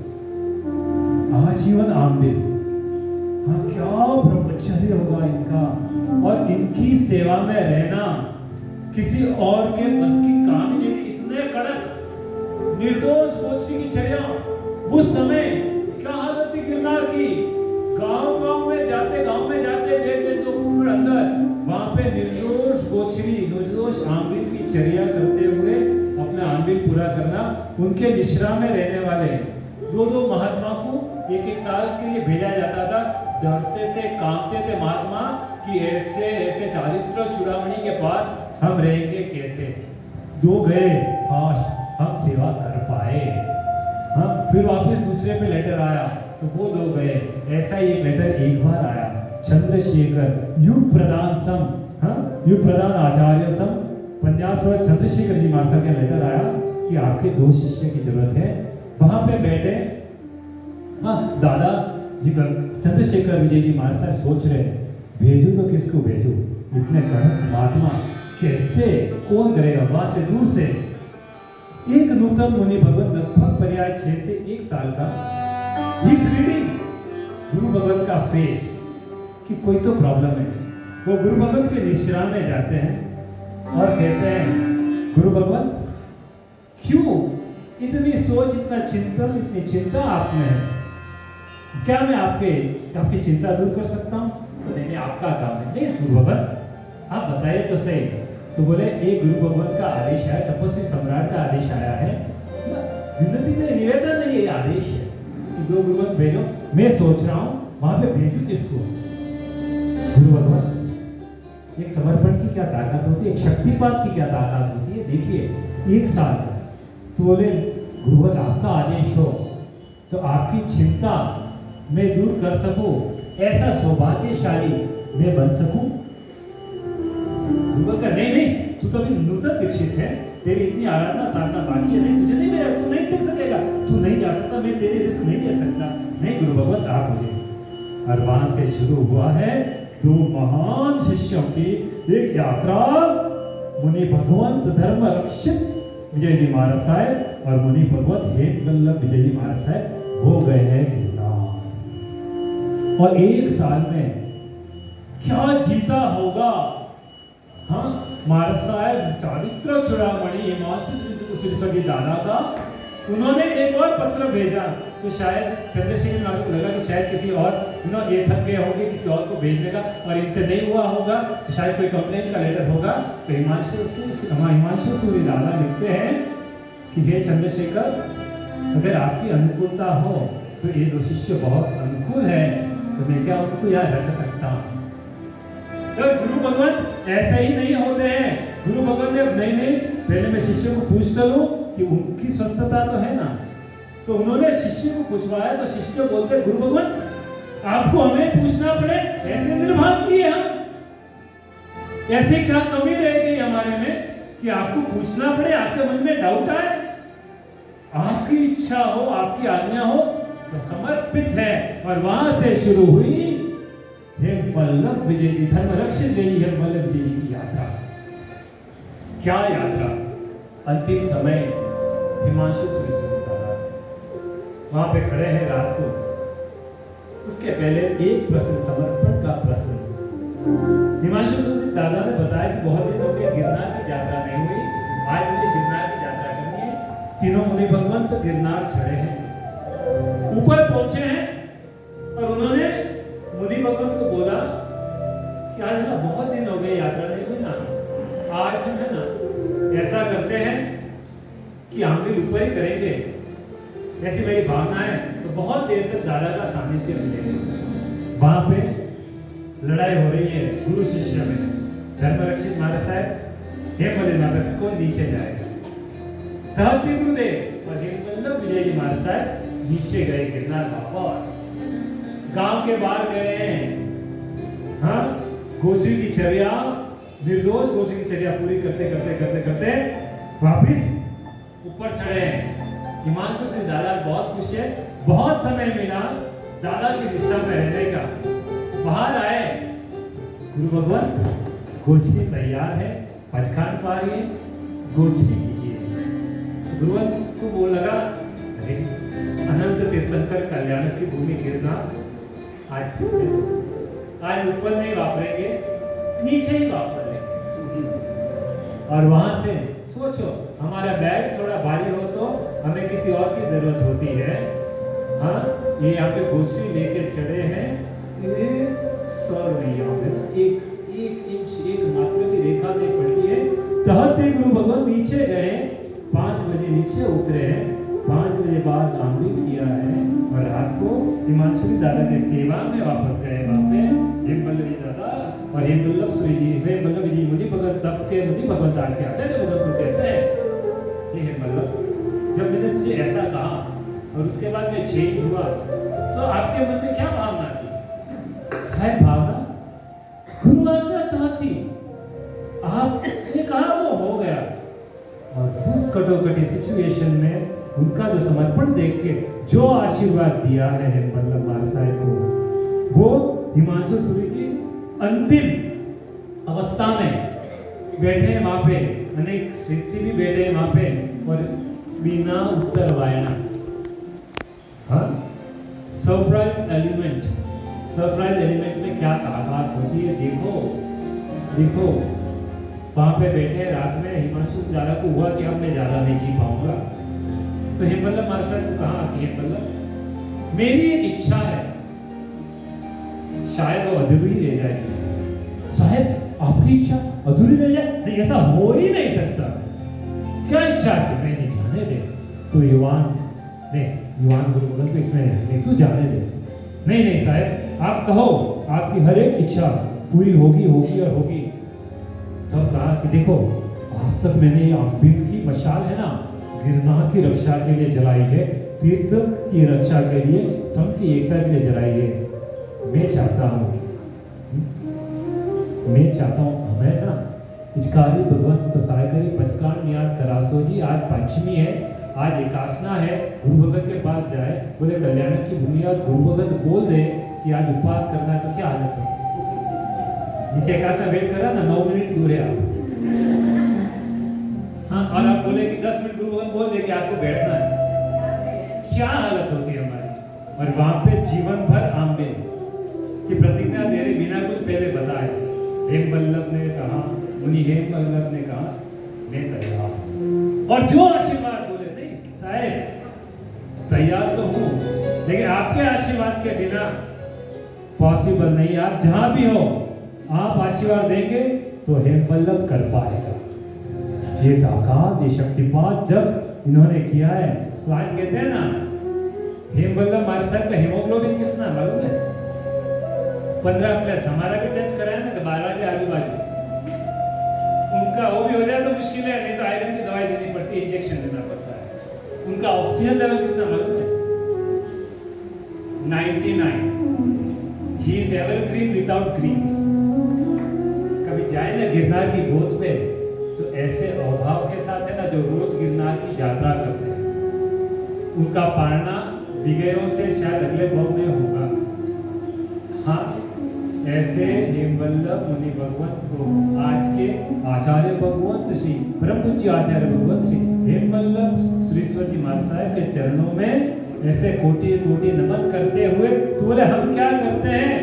आजीवन आंबिल। हाँ, क्या ब्रह्मचर्य होगा इनका, और इनकी सेवा में रहना किसी और के बस की काम ही नहीं थी। इतने कड़क निर्दोष गोचरी की चर्या। उस समय क्या हालत थी गिरनार की, गांव में जाते डेढ़ 2 किलोमीटर अंदर, वहां पे निर्दोष गोचरी, निर्दोष आंबिल की चर्या करते हुए अपना आंबिल पूरा करना। उनके निश्रा में रहने वाले 2 महात्मा को 1 साल के लिए भेजा जाता था। डरते थे, कांपते थे महात्मा कि ऐसे चारित्र चूड़ामणि के पास हम रहेंगे कैसे। 2 गए, हाँ हम सेवा कर पाए। हाँ, फिर वापस दूसरे पे लेटर आया तो वो 2 गए। ऐसा ही एक लेटर एक बार आया, चंद्रशेखर युग प्रधान सम, हाँ युग प्रधान आचार्य सम पन्यास पर चंद्रशेखर जी महाराज का लेटर आया कि आपके 2 शिष्य की जरूरत है। वहां पे बैठे, हाँ दादा चंद्रशेखर विजय जी महाराज साहब सोच रहे भेजू तो किसको भेजू, इतने कड़क महात्मा कैसे, कौन करेगा। वहां से दूर से एक नूतन मुनि भगवत लगभग पर्याय 6 से 1 साल का, रीडिंग गुरु भगवत का फेस कि कोई तो प्रॉब्लम है। वो गुरु भगवत के निश्रा में जाते हैं और कहते हैं, गुरु भगवत क्यों इतनी सोच, इतना चिंतन, इतनी चिंता आप में है, क्या मैं आपकी चिंता दूर कर सकता हूँ? तो नहीं, आपका काम है। नहीं गुरु भगवत आप बताइए तो सही। तो बोले एक गुरु भगवत का आदेश है, तपस्वी सम्राट का आदेश आया है, विनती नहीं, निवेदन नहीं, ये आदेश है कि 2 गुरु भगवत भेजो। मैं सोच रहा हूँ वहां पे भेजू किसको। गुरु भगवत, एक समर्पण की क्या ताकत होती है, एक शक्तिपात की क्या ताकत होती है। देखिए 1 साल। तो बोले गुरु भगवत आपका आदेश हो तो आपकी चिंता मैं दूर कर सकूं, ऐसा सौभाग्यशाली मैं बन सकूं। गुरु का नहीं, तू तो अभी नूतन दीक्षित है, तेरी इतनी आराधना साधना बाकी है, नहीं तुझे नहीं मेरा, तू नहीं टिक सकेगा, तू नहीं जा सकता, मैं तेरे रिस्क नहीं ले सकता। नहीं गुरु भगवत आप मुझे। और वहां से शुरू हुआ है 2 महान शिष्यों की एक यात्रा। मुनि भगवंत धर्म रक्षित विजय जी महाराज साहब और मुनि भगवत हेम वल्लभ विजय जी महाराज साहब हो गए हैं गिरनार। और 1 साल में क्या जीता होगा। हाँ, महाराज साहब चारित्र चूड़ामणि हिमांशु सरस्वती दादा का, उन्होंने एक और पत्र भेजा तो शायद चंद्रशेखर को लगा कि शायद किसी और ये थक गए होंगे किसी और को भेजने का, और इनसे नहीं हुआ होगा तो शायद कोई कंप्लेंट का लेटर होगा। तो हिमांशु सूर्य दादा लिखते हैं कि हे चंद्रशेखर, अगर आपकी अनुकूलता हो तो ये 2 शिष्य बहुत अनुकूल है, तो मैं क्या उनको याद रख सकता हूँ। तो गुरु भगवत ऐसे ही नहीं होते हैं। गुरु भगवत ने नहीं पहले मैं शिष्य को पूछता लूं कि उनकी स्वस्थता तो है ना। तो उन्होंने शिष्य को पूछवाया तो शिष्य बोलते गुरु भगवत आपको हमें पूछना पड़े, ऐसे निर्भाग किए हम, ऐसे क्या कमी रह गई हमारे में कि आपको पूछना पड़े, आपके मन में डाउट आए। आपकी इच्छा हो, आपकी आज्ञा हो तो समर्पित है। और वहां से शुरू हुई हे वल्लभ विजय जी, धर्म रक्षित देवी है वल्लभ विजय जी की यात्रा। क्या यात्रा। अंतिम समय हिमांशु सरस्वती दादा वहां पे खड़े हैं रात को। उसके पहले एक प्रश्न, समर्पण का प्रश्न। हिमांशु सुशील दादा ने बताया कि बहुत दिन हो गए गिरनार की यात्रा नहीं हुई, आज मुझे गिरनार की यात्रा करनी है। तीनों मुनि भगवंत गिरनार चढ़े हैं, ऊपर पहुंचे हैं और उन्होंने मुनि भगवंत को बोला कि आज ना बहुत दिन हो गए यात्रा नहीं हुई ना, आज हम है ना ऐसा करते हैं कि हम भी ऊपर ही करेंगे, ऐसी मेरी भावना है। तो बहुत देर तक दादा का सानिध्य मिलेगा। वहां पे लड़ाई हो रही है गुरु शिष्य में। धर्मरक्षित महाराज साहब हे बोले नाटक कौन नीचे जाएगा, धरती गुरुदेव और हेमवल्लभ विजय जी महाराज साहब नीचे गए गिरनार वापस, गांव के बाहर गए हैं। हाँ, गोश्री की चर्या, निर्दोष गोश्री की चर्या पूरी करते करते करते करते वापिस ऊपर चढ़े हैं। हिमांशु सिंह दादा बहुत खुश है, बहुत समय मिला दादा की दिशा में रहने का। बाहर आए, गुरु भगवंत गोचरी तैयार है, पचखान पा रही है, गोचरी कीजिए। गुरुवंत को वो लगा अरे अनंत तीर्थंकर कल्याण की भूमि गिरनार आज ऊपर नहीं वापरेंगे, नीचे ही वापर लेंगे। और वहां से सोचो हमारा बैग थोड़ा भारी हो तो हमें किसी और की जरूरत होती है। हाँ, ये यहाँ पे गोचरी लेके चढ़े हैं, ये सर नहीं यहाँ पे ना एक इंच एक मात्र की रेखा नहीं पड़ती है। तहते गुरु भगवान नीचे गए, 5 बजे नीचे उतरे हैं, 5 बजे बाद अमृत किया है और रात को हिमांशु दादा के सेवा में वापस गए। वहाँ पे हेमवल्लभ जी दादा और हेमवल्लभ जी मुनि भगत तब के मुनि भगवंत आज के आचार्य भगत को कहते हैं, ये हेमवल्लभ जब मैंने तुझे ऐसा कहा और उसके बाद में चेंज हुआ तो आपके मन में क्या भावना थी? साहब भावना गुरु आज्ञा थी, आपने कहा वो हो गया। और उस कटोकटी सिचुएशन में उनका जो समर्पण देख के जो आशीर्वाद दिया है हेमवल्लभ महाराज साहब को, वो हिमांशु सूरी की अंतिम अवस्था में बैठे हैं वहां पे, अनेक सृष्टि भी बैठे हैं वहां पे और बिना उत्तर वायना। हाँ, सरप्राइज एलिमेंट में क्या ताकत होती है, देखो वहां पे बैठे रात में हिमांशु दादा को हुआ कि अब मैं ज्यादा नहीं जी पाऊंगा, तो हेमवल्लभ महाराज साहब को कहा कि हेमवल्लभ मेरी एक इच्छा है, शायद वो अधूरी रह जाएगी। साहब आपकी इच्छा अधूरी रह जाए? नहीं, ऐसा हो ही नहीं सकता। क्या इच्छा है? नहीं जाने दे, तो युवान गुरु भगवंत तो इसमें नहीं, तू जाने दे। नहीं साहब आप कहो, आपकी हर एक इच्छा पूरी होगी और होगी। तब कहा कि देखो आज तक मैंने ये अमृत की मशाल है ना गिरनार की रक्षा के लिए जलाई है, तीर्थ की रक्षा के लिए, संघ की एकता के लिए जलाई है। मैं चाहता हूँ हमें ना इचकारी भगवंत बसाय करी पचकान न्यास करासो जी। आज पंचमी है, आज एकादशना है, गुरु भगत के पास जाए, बोले कल्याण की भूमि और गुरु भगत बोल दे कि आज उपवास करना है तो क्या हालत हो? नीचे एकादशना वेट करा ना, 9 मिनट दूर है आप। हाँ, और आप बोले कि 10 मिनट गुरु भगत बोल दे कि आपको बैठना है, क्या हालत होती है हमारी। और वहां पे जीवन भर आंबे की प्रतिज्ञा तेरे बिना कुछ पहले बताए। हेमवल्लभ ने कहा, मुनि हेमवल्लभ ने कहा मैं तैयार, और जो आशीर्वाद बोले नहीं साहब तैयार तो हूं, लेकिन आपके आशीर्वाद के बिना पॉसिबल नहीं। आप जहां भी हो आप आशीर्वाद देंगे तो हेमवल्लभ कर पाएगा। ये ताकत, ये शक्तिपात जब इन्होंने किया है तो आज कहते हैं ना हेमवल्लभ महाराज साहब का हीमोग्लोबिन कितना मालूम है? 15+। हमारा भी टेस्ट कराया ना तो 12 के आजू बाजू, उनका वो भी हो जाए तो मुश्किल है, नहीं तो आयरन की दवाई देनी पड़ती है, इंजेक्शन देना पड़ता है। उनका ऑक्सीजन लेवल कितना मालूम है? 99। He is evergreen without greens. कभी जाए ना गिरनार की गोद पे तो ऐसे अभाव के साथ है ना जो रोज गिरनार की यात्रा करते हैं, उनका पारना विगयों से शायद अगले भाव में होगा। हाँ, ऐसे हेमवल्लभ मुनि भगवंत को आज के आचार्य भगवंत श्री परम पूज्य आचार्य भगवंत श्री हेमवल्लभ सरस्वती महाराज साहब के चरणों में ऐसे कोटि कोटि नमन करते हुए तो बोले हम क्या करते हैं,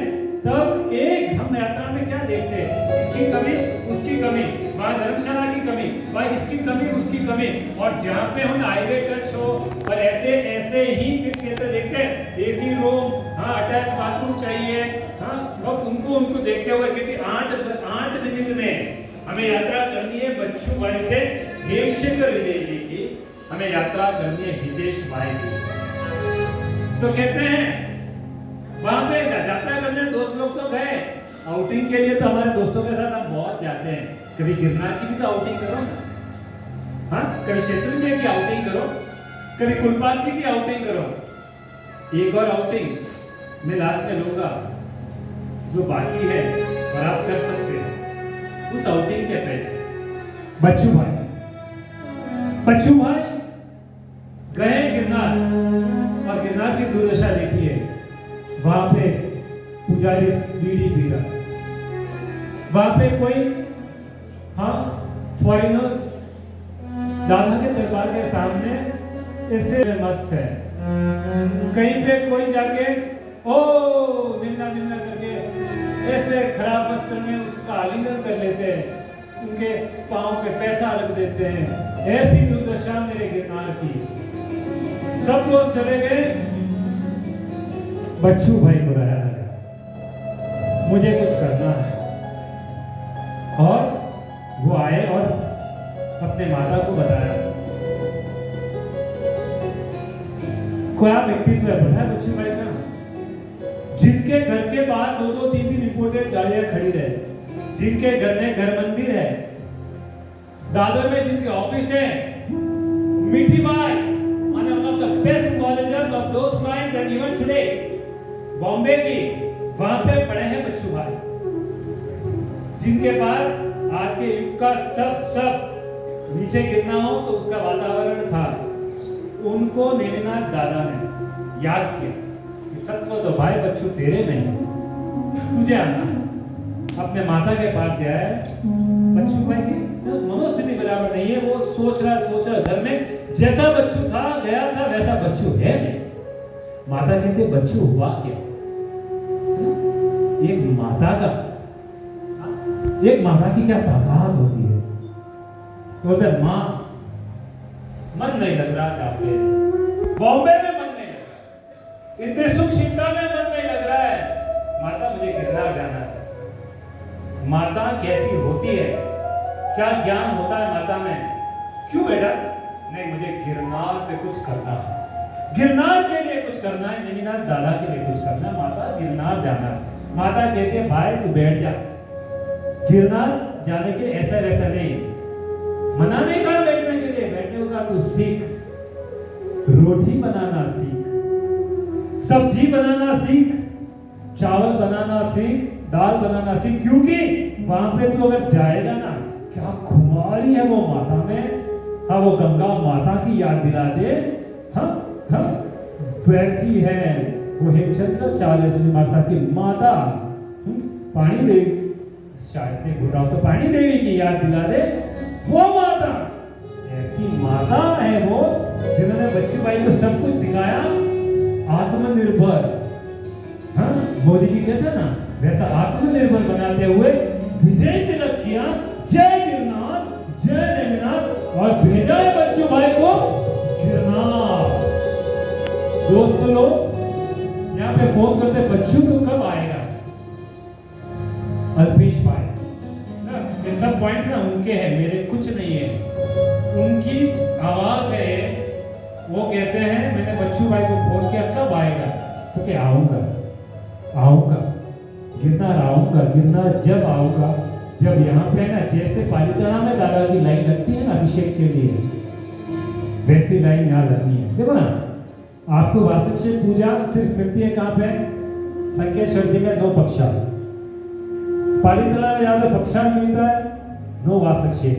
तब एक हम यात्रा में क्या देखते हैं, इसकी कमी उसकी कमी, वहाँ धर्मशाला की कमी, वहाँ इसकी कमी उसकी कमी, और जहाँ पे हम हाईवे टच हो और ऐसे ही फिर क्षेत्र देखते हैं, एसी रूम, हाँ अटैच बाथरूम चाहिए, हाँ और उनको देखते हुए, क्योंकि 8 मिनट में हमें यात्रा करनी है बच्चू भाई से हेमशेखर विजय जी की, हमें यात्रा करनी है हितेश भाई की। तो कहते हैं वहां पे यात्रा करने दोस्त लोग तो गए आउटिंग के लिए, तो हमारे दोस्तों के साथ हम बहुत जाते हैं, कभी गिरनार की भी तो आउटिंग करो ना, हाँ कभी शत्रुंजय की आउटिंग करो, कभी कुलपाल जी की आउटिंग करो। एक और आउटिंग मैं लास्ट में लूंगा जो बाकी है और आप कर सकते हैं उस आउटिंग के पहले। बच्चू भाई गए गिरनार, और गिरनार की दुर्दशा देखिए, वहां पे पुजारी बीड़ी पी रहा, वहां पे कोई हाँ फॉरेनर्स दादा के दरबार के सामने इससे मस्त है, कहीं पे कोई जाके ओ निम्ना करके ऐसे खराब वस्त्र में उसका आलिंगन कर लेते हैं, उनके पांव पे पैसा रख देते हैं। ऐसी दुर्दशा मेरे गिरनार की। सब दोस्त चले गए, बच्चू भाई को लाया है, मुझे कुछ करना है, और वो आए और अपने माता को बताया। क्या व्यक्तित्व है पता है बच्चू भाई का, जिनके घर के बाहर 2-2, 3-3 इंपोर्टेड गाड़ियां खड़ी रहे, जिनके घर में घर मंदिर है, दादर में जिनके ऑफिस है, मीठी by one of the best colleges of those times and even today, Bombay की, वहां पे पढ़े हैं बच्चू भाई, जिनके पास आज के युग का सब नीचे गिरना हो तो उसका वातावरण था। उनको नेमिनाथ दादा ने याद किया कि सत्व तो भाई बच्चू तेरे में है, तुझे आना है। अपने माता के पास गया है, बच्चू भाई की मनोस्थिति बराबर नहीं है, वो सोच रहा घर में जैसा बच्चू था गया था वैसा बच्चू है नहीं। माता कहते बच्चू हुआ क्या, एक माता की क्या ताकत होती है। तो बोलते माँ मन नहीं लग रहा था आपके बॉम्बे में, मन नहीं लग रहा, इतने सुख चिंता में मन नहीं लग रहा है, माता मुझे गिरनार जाना है। माता कैसी होती है, क्या ज्ञान होता है माता में, क्यों बेटा, नहीं मुझे गिरनार पे कुछ करना है, गिरनार के लिए कुछ करना है, नेमिनाथ दादा के लिए कुछ करना है, माता गिरनार जाना है। माता कहती है भाई तू बैठ जा, गिरनार जाने के लिए ऐसा वैसा नहीं, मना नहीं कहा बैठने के लिए, बैठने को कहा तू सीख, रोटी बनाना सीख, सब्जी बनाना सीख, चावल बनाना सीख, दाल बनाना सीख, क्योंकि वहां पे तू अगर जाएगा ना, क्या खुमारी है वो माता में, हाँ वो गंगा माता की याद दिला दे, हाँ वैसी है वो हेमचंद्र 40वीं माता की माता, पानी देवी, शायद में घुराओ तो पानी देवी की याद दिला दे, वो माता, ऐसी माता है वो जिन्होंने बच्चू भाई को सब कुछ सिखाया, आत्मनिर्भर, हाँ मोदी जी कहते ना वैसा आत्मनिर्भर बनाते हुए विजय तिलक किया, जय गिरनार, जय नेमिनाथ, और भेजा है बच्चू भाई को गिरनार। दोस्त लोग यहाँ पे फोन करते बच्चू तो कब आएगा, अल्पेश भाई ना, ये सब पॉइंट्स ना उनके हैं, मेरे कुछ नहीं है, उनकी आवाज है। वो कहते हैं मैंने बच्चू भाई को फोन किया कब आएगा, तो क्या आऊंगा गिरनार आऊंगा, गिरनार जब आऊंगा जब यहाँ पे ना जैसे पालिताना में दादा की लाइन लगती है ना अभिषेक के लिए, वैसी लाइन यहाँ लगनी है। देखो ना आपको वासक्षेप पूजा सिर्फ मिलती है कहाँ पे, संकेश्वर जी में 9 पक्षा, पालिताना में यहाँ पे पक्षाल मिलता है, 9 वासक्षेप।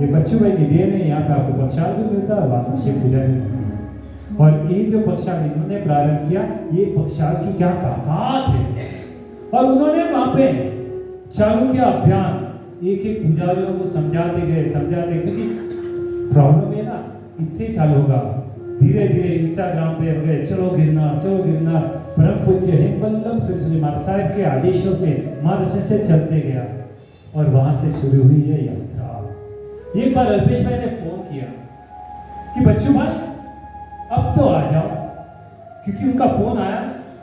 ये बच्चू भाई की देन है, यहाँ पे आपको पक्षाल भी मिलता है, वासक्षेप पूजा भी मिलती है। और ये जो पक्षाल इन्होंने प्रारंभ किया, ये पक्षाल की क्या ताकत है, और उन्होंने वहां पे चालू किया अभियान, एक एक पुजारियों को समझाते गए, क्योंकि प्रॉब्लम है ना, इससे चालू होगा धीरे धीरे इंस्टाग्राम पे वगैरह, चलो गिरनार परम पूज्य हिमवल्लभ श्री महाराज साहब के आदेशों से मार्गदर्शन से चलते गया और वहां से शुरू हुई है यात्रा। एक बार अल्पेश भाई ने फोन किया कि बच्चू भाई अब तो आ जाओ, क्योंकि उनका फोन आया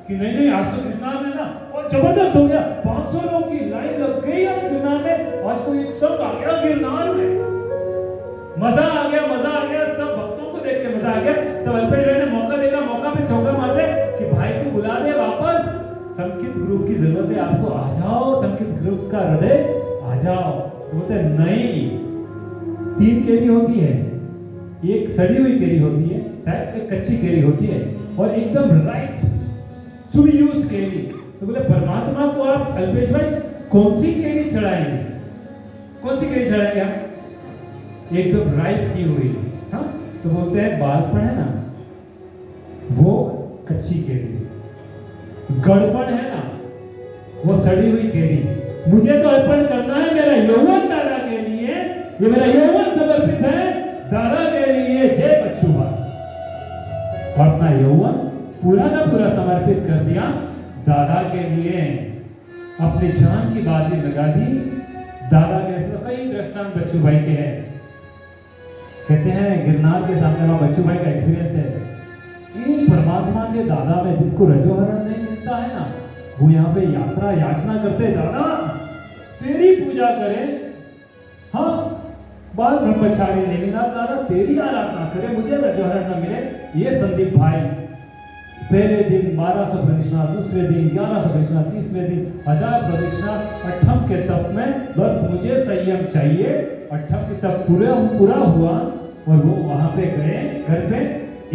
कि नहीं आज तो गिरनार में ना और जबरदस्त हो गया, 500 लोग की लाइन लग गई आज गिरनार में, आज कोई एक संघ आ गया गिरनार में, मजा आ गया, सब भक्तों को देख के मजा आ गया। तो अल्पेश भाई ने मौका देखा, मौका पे चौका मार दे कि भाई को बुला दे वापस, संकित ग्रुप की जरूरत है आपको, आ जाओ संकित ग्रुप का हृदय आ जाओ। बोलते नहीं, 3 केरी होती है, एक सड़ी हुई केरी होती है, शायद एक कच्ची केरी होती है और एकदम राइट टू बी यूज केरी। तो बोले परमात्मा को आप अल्पेश भाई कौन सी केरी चढ़ाएंगे, कौन सी केरी चढ़ाएंगे आप? एकदम राइट की हुई। हाँ, तो बोलते हैं बालपन है ना वो कच्ची केरी, गड़पण है ना वो सड़ी हुई केरी। मुझे तो अर्पण करना है मेरा यौवन दादा के लिए, ये मेरा यौवन समर्पित है दादा के लिए। जय बच्चू भाई, और अपना यौवन पूरा का पूरा समर्पित कर दिया दादा के लिए, अपनी जान की बाजी लगा दी दादा के। तो कई दृष्टांत बच्चू भाई के हैं, कहते हैं गिरनार के सामने वहां बच्चू भाई का एक्सपीरियंस है, एक परमात्मा के दादा में जिनको रजोहरण नहीं मिलता है ना, वो यहाँ पे यात्रा याचना करते, दादा तेरी पूजा करें, हाँ बाल ब्रह्मचारी नेमिनाथ दादा तेरी आराधना करें, मुझे रजोहरण न मिले। ये संदीप भाई पहले दिन 1200 प्रदक्षिणा, दूसरे दिन 1100 प्रदक्षिणा, तीसरे दिन 1000 प्रदक्षिणा, अठम के तप में बस मुझे संयम चाहिए। अठम के तप पूरा हुआ और वो वहां पे गए, घर पे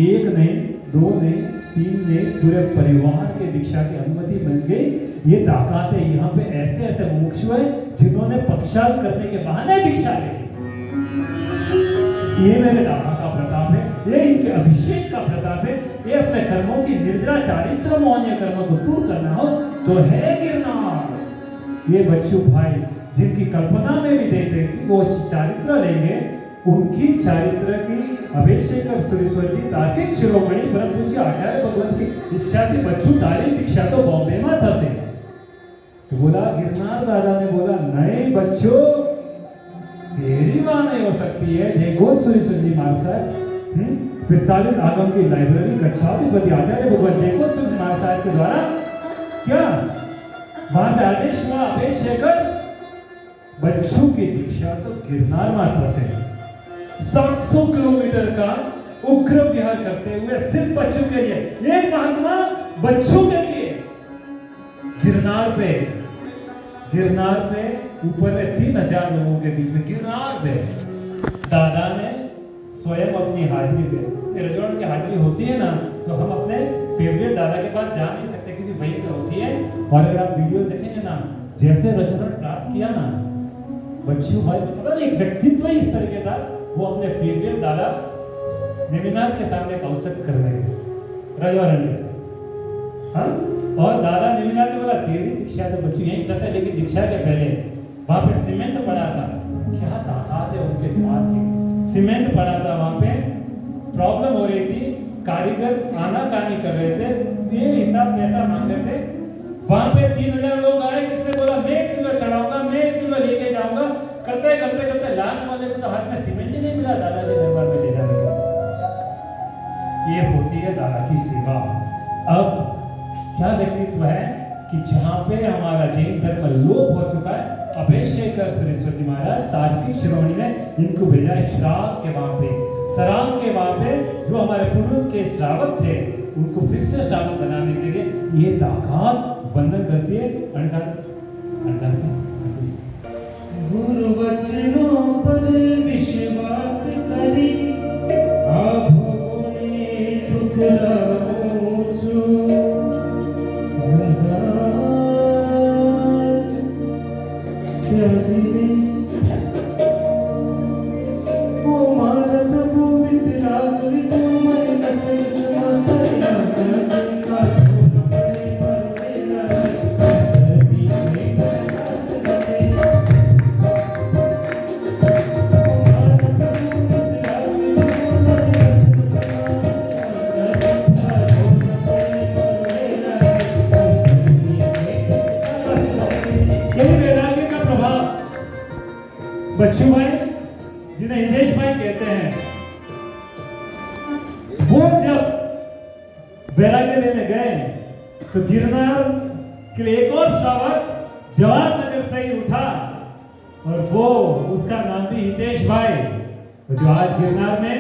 1 नहीं 2 नहीं 3 नहीं, पूरे परिवार के दीक्षा की अनुमति मिल गई। ये ताकत है, यहाँ पे ऐसे ऐसे मुमुक्षु है जिन्होंने पक्षाघात करने के बहाने दीक्षा ली। ये मेरे दादा का प्रताप है, ये इनके अभिषेक का प्रताप है। ये अपने कर्मों की निर्जरा चारित्र मौन्य कर्मों को दूर करना हो तो है गिरनार। ये बच्चू भाई जिनकी कल्पना में भी देते वो चारित्र लेंगे, उनकी चारित्र की अभिषेक और सुरेश्वर जी तार्किक शिरोमणि परम पूज्य आचार्य भगवंत की इच्छा थी बच्चू तारी दीक्षा तो बॉम्बे में था से। तो बोला गिरनार दादा ने बोला नहीं बच्चों तेरी मां नहीं हो सकती है। देखो सुरेश्वर जी महाराज साहब 45 आगम की लाइब्रेरी कच्छाधिपति आचार्य भगवत देखो सुरेश्वर महाराज साहब के द्वारा क्या वहां से आदेश हुआ अभिषेक बच्चों की दीक्षा तो गिरनार माता से 700 किलोमीटर का उग्र विहार करते हुए सिर्फ बच्चों के लिए, एक महात्मा बच्चों के लिए गिरनार पे ऊपर में 3000 लोगों के बीच में गिरनार पे दादा ने स्वयं अपनी हाजिरी पे, रजोहरण की हाजिरी होती है ना तो हम अपने फेवरेट दादा के पास जा नहीं सकते क्योंकि वहीं पे होती है। और अगर आप वीडियो देखेंगे ना जैसे रजोहरण प्राप्त किया ना बच्चू भाई को पता नहीं एक व्यक्तित्व ही इस तरह के था, वो अपने फेवरेट दादा नेमिनाथ के सामने कौशल कर रहे हैं रजोहरण के साथ। हाँ, और दादा नेमिनाथ ने बोला तेरी दीक्षा तो बच्चू यहीं तक है, लेकिन दीक्षा के पहले वहां पे सीमेंट पड़ा था। क्या ताकत है उनके दिमाग की, सीमेंट पड़ा था वहां पे, प्रॉब्लम हो रही थी, कारीगर आनाकानी कर रहे थे, ये हिसाब पैसा मांग रहे थे। वहां पे 3000 लोग आए, किसने बोला मैं 1 किलो चढ़ाऊंगा, मैं 1 किलो लेके जाऊंगा, करते करते करते लास्ट वाले को तो हाथ में सीमेंट ही नहीं मिला दादा के दरबार में ले जाने के। ये होती है दादा की सेवा। अब क्या व्यक्तित्व है कि जहां पे हमारा जैन धर्म लोप हो चुका है, अभिषेकर सरस्वती महाराज तार्किक शिरोमणि ने इनको भेजा श्रावक के वहां पे, सरांग के वहां पे जो हमारे पूर्वज के श्रावक थे उनको फिर से श्रावक बनाने के लिए ये ताकत वंदन करती है। गुरु वचनों पर विश्वास करी आभों ने ठुकराओ सो ओ मारा प्रभु वितराग सिद्धो मन नसे माता का बच्चू भाई, जिन्हें हितेश भाई कहते हैं, वो जब वैराग्य लेने गए तो गिरनार के लिए एक और श्रावक जवाहरनगर से ही उठा और वो उसका नाम भी हितेश भाई, जो आज गिरनार में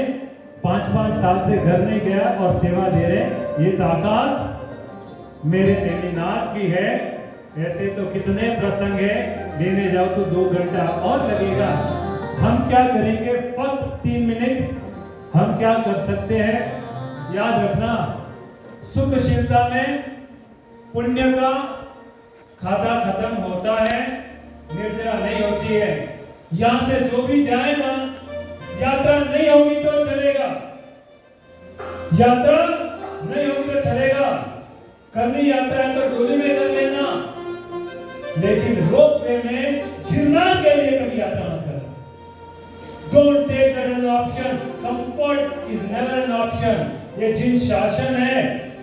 5-5 साल से घर नहीं गया और सेवा दे रहे। ये ताकत मेरे नेमिनाथ की है। ऐसे तो कितने प्रसंग है, लेने जाओ तो 2 घंटा और लगेगा। हम क्या करेंगे, फक्त 3 मिनट हम क्या कर सकते हैं। याद रखना, सुखशीलता में पुण्य का खाता खत्म होता है, निर्जरा नहीं होती है। यहां से जो भी जाएगा, यात्रा नहीं होगी तो चलेगा, यात्रा नहीं होगी तो चलेगा। करनी यात्रा है तो डोली में कर लेना, लेकिन रोपवे में गिरनार के लिए कभी यात्रा मत करना। Don't take that as an option. Comfort is never an option. ये जिन शासन है,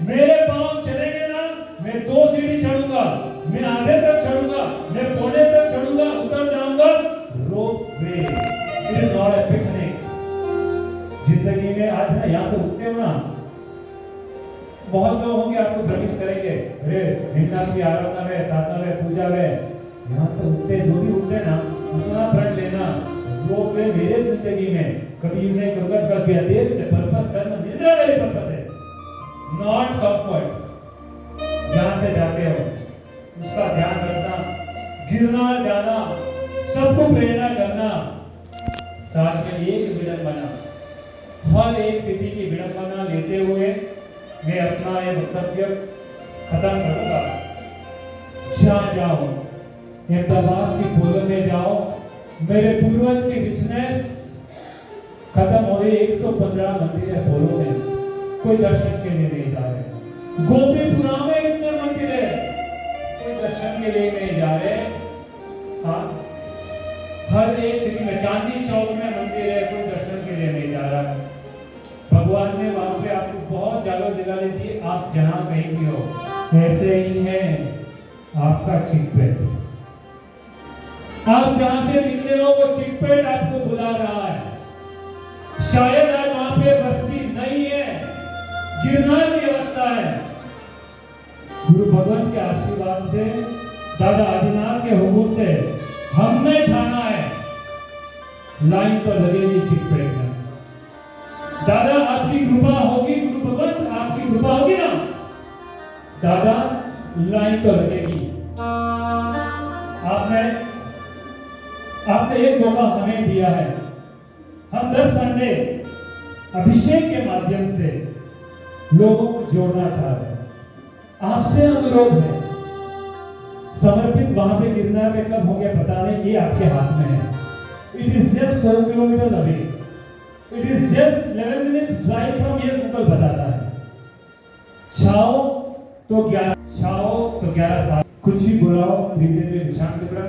मेरे पांव चलेंगे ना, मैं 2 सीढ़ी चढ़ूंगा, मैं आधे तक चढ़ूंगा, मैं पौने तक चढ़ूंगा, उतर जाऊंगा। Ropeway, it is not a picnic. जिंदगी में आज ना यहाँ से उठते हो ना, बहुत लोग होंगे आपको भ्रमित करेंगे, अरे हिंदा की आराधना में, साधना में, पूजा में, यहाँ से उठते जो भी उठते ना, उतना प्रण लेना। रोपवे मेरे जिंदगी में कभी यूज नहीं करूंगा, कभी देर पर्पस करना, निद्रा मेरे पर्पस है, नॉट कंफर्ट। जहाँ से जाते हो उसका ध्यान रखना, गिरनार जाना, सबको प्रेरणा करना, साथ में एक विडंबना, हर एक सिटी की विडंबना लेते हुए मैं अपना ये वक्तव्य खत्म करूंगा। जहाँ जाओ, अहमदाबाद की पोलो में जाओ, मेरे पूर्वज की रिचनेस खत्म हो गई। 115 मंदिर है पोलो में, कोई दर्शन के लिए नहीं जा रहे। गोपीपुरा में इतने मंदिर है, कोई दर्शन के लिए नहीं जा रहे। हाँ, हर एक सिटी में, चांदी चौक में मंदिर है, कोई दर्शन के लिए नहीं जा रहा। भगवान ने वहां पे आपको बहुत जागो जगाली दी, आप जहां कहीं भी हो। ऐसे ही है आपका चिकपेट, आप जहां से निकले हो वो चिकपेट आपको बुला रहा है। शायद आज वहां पे बस्ती नहीं है, गिरनार की अवस्था है। गुरु भगवान के आशीर्वाद से, दादा आदिनाथ के हुकूम से हमने ठाना है, लाइन तो लगेगी चिकपेट में। दादा आपकी कृपा होगी, गुरु भगवान आपकी कृपा होगी ना दादा, लाइन तो लगेगी। आपने एक मौका हमें दिया है। हम 10 संडे अभिषेक के माध्यम से लोगों को जोड़ना चाह रहे हैं। आपसे अनुरोध है, समर्पित वहां पे गिरनार में कब हो गया पता नहीं, ये आपके हाथ में है। It is just 4 kilometre away, it is just 11 minutes drive from here, Google बताता है। छाओ तो 11 साल, कुछ भी बुलाओ, धीरे धीरे निशान टुकड़ा।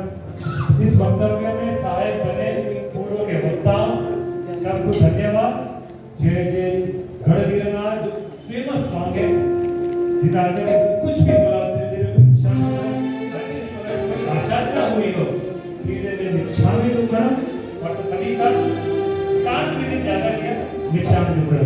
इस वक्तव्य में सहायक बने पूर्व के वक्ताओं सबको धन्यवाद। जय जय गढ़ गिरनार, जो फेमस सॉन्ग है, जिताने में कुछ भी बुलाओ, धीरे धीरे निशान टुकड़ा। कोई आशा ना हुई हो, धीरे धीरे निशान टुकड़ा, और सभी का 7 मिनट ज्यादा किया निशान टुकड़ा।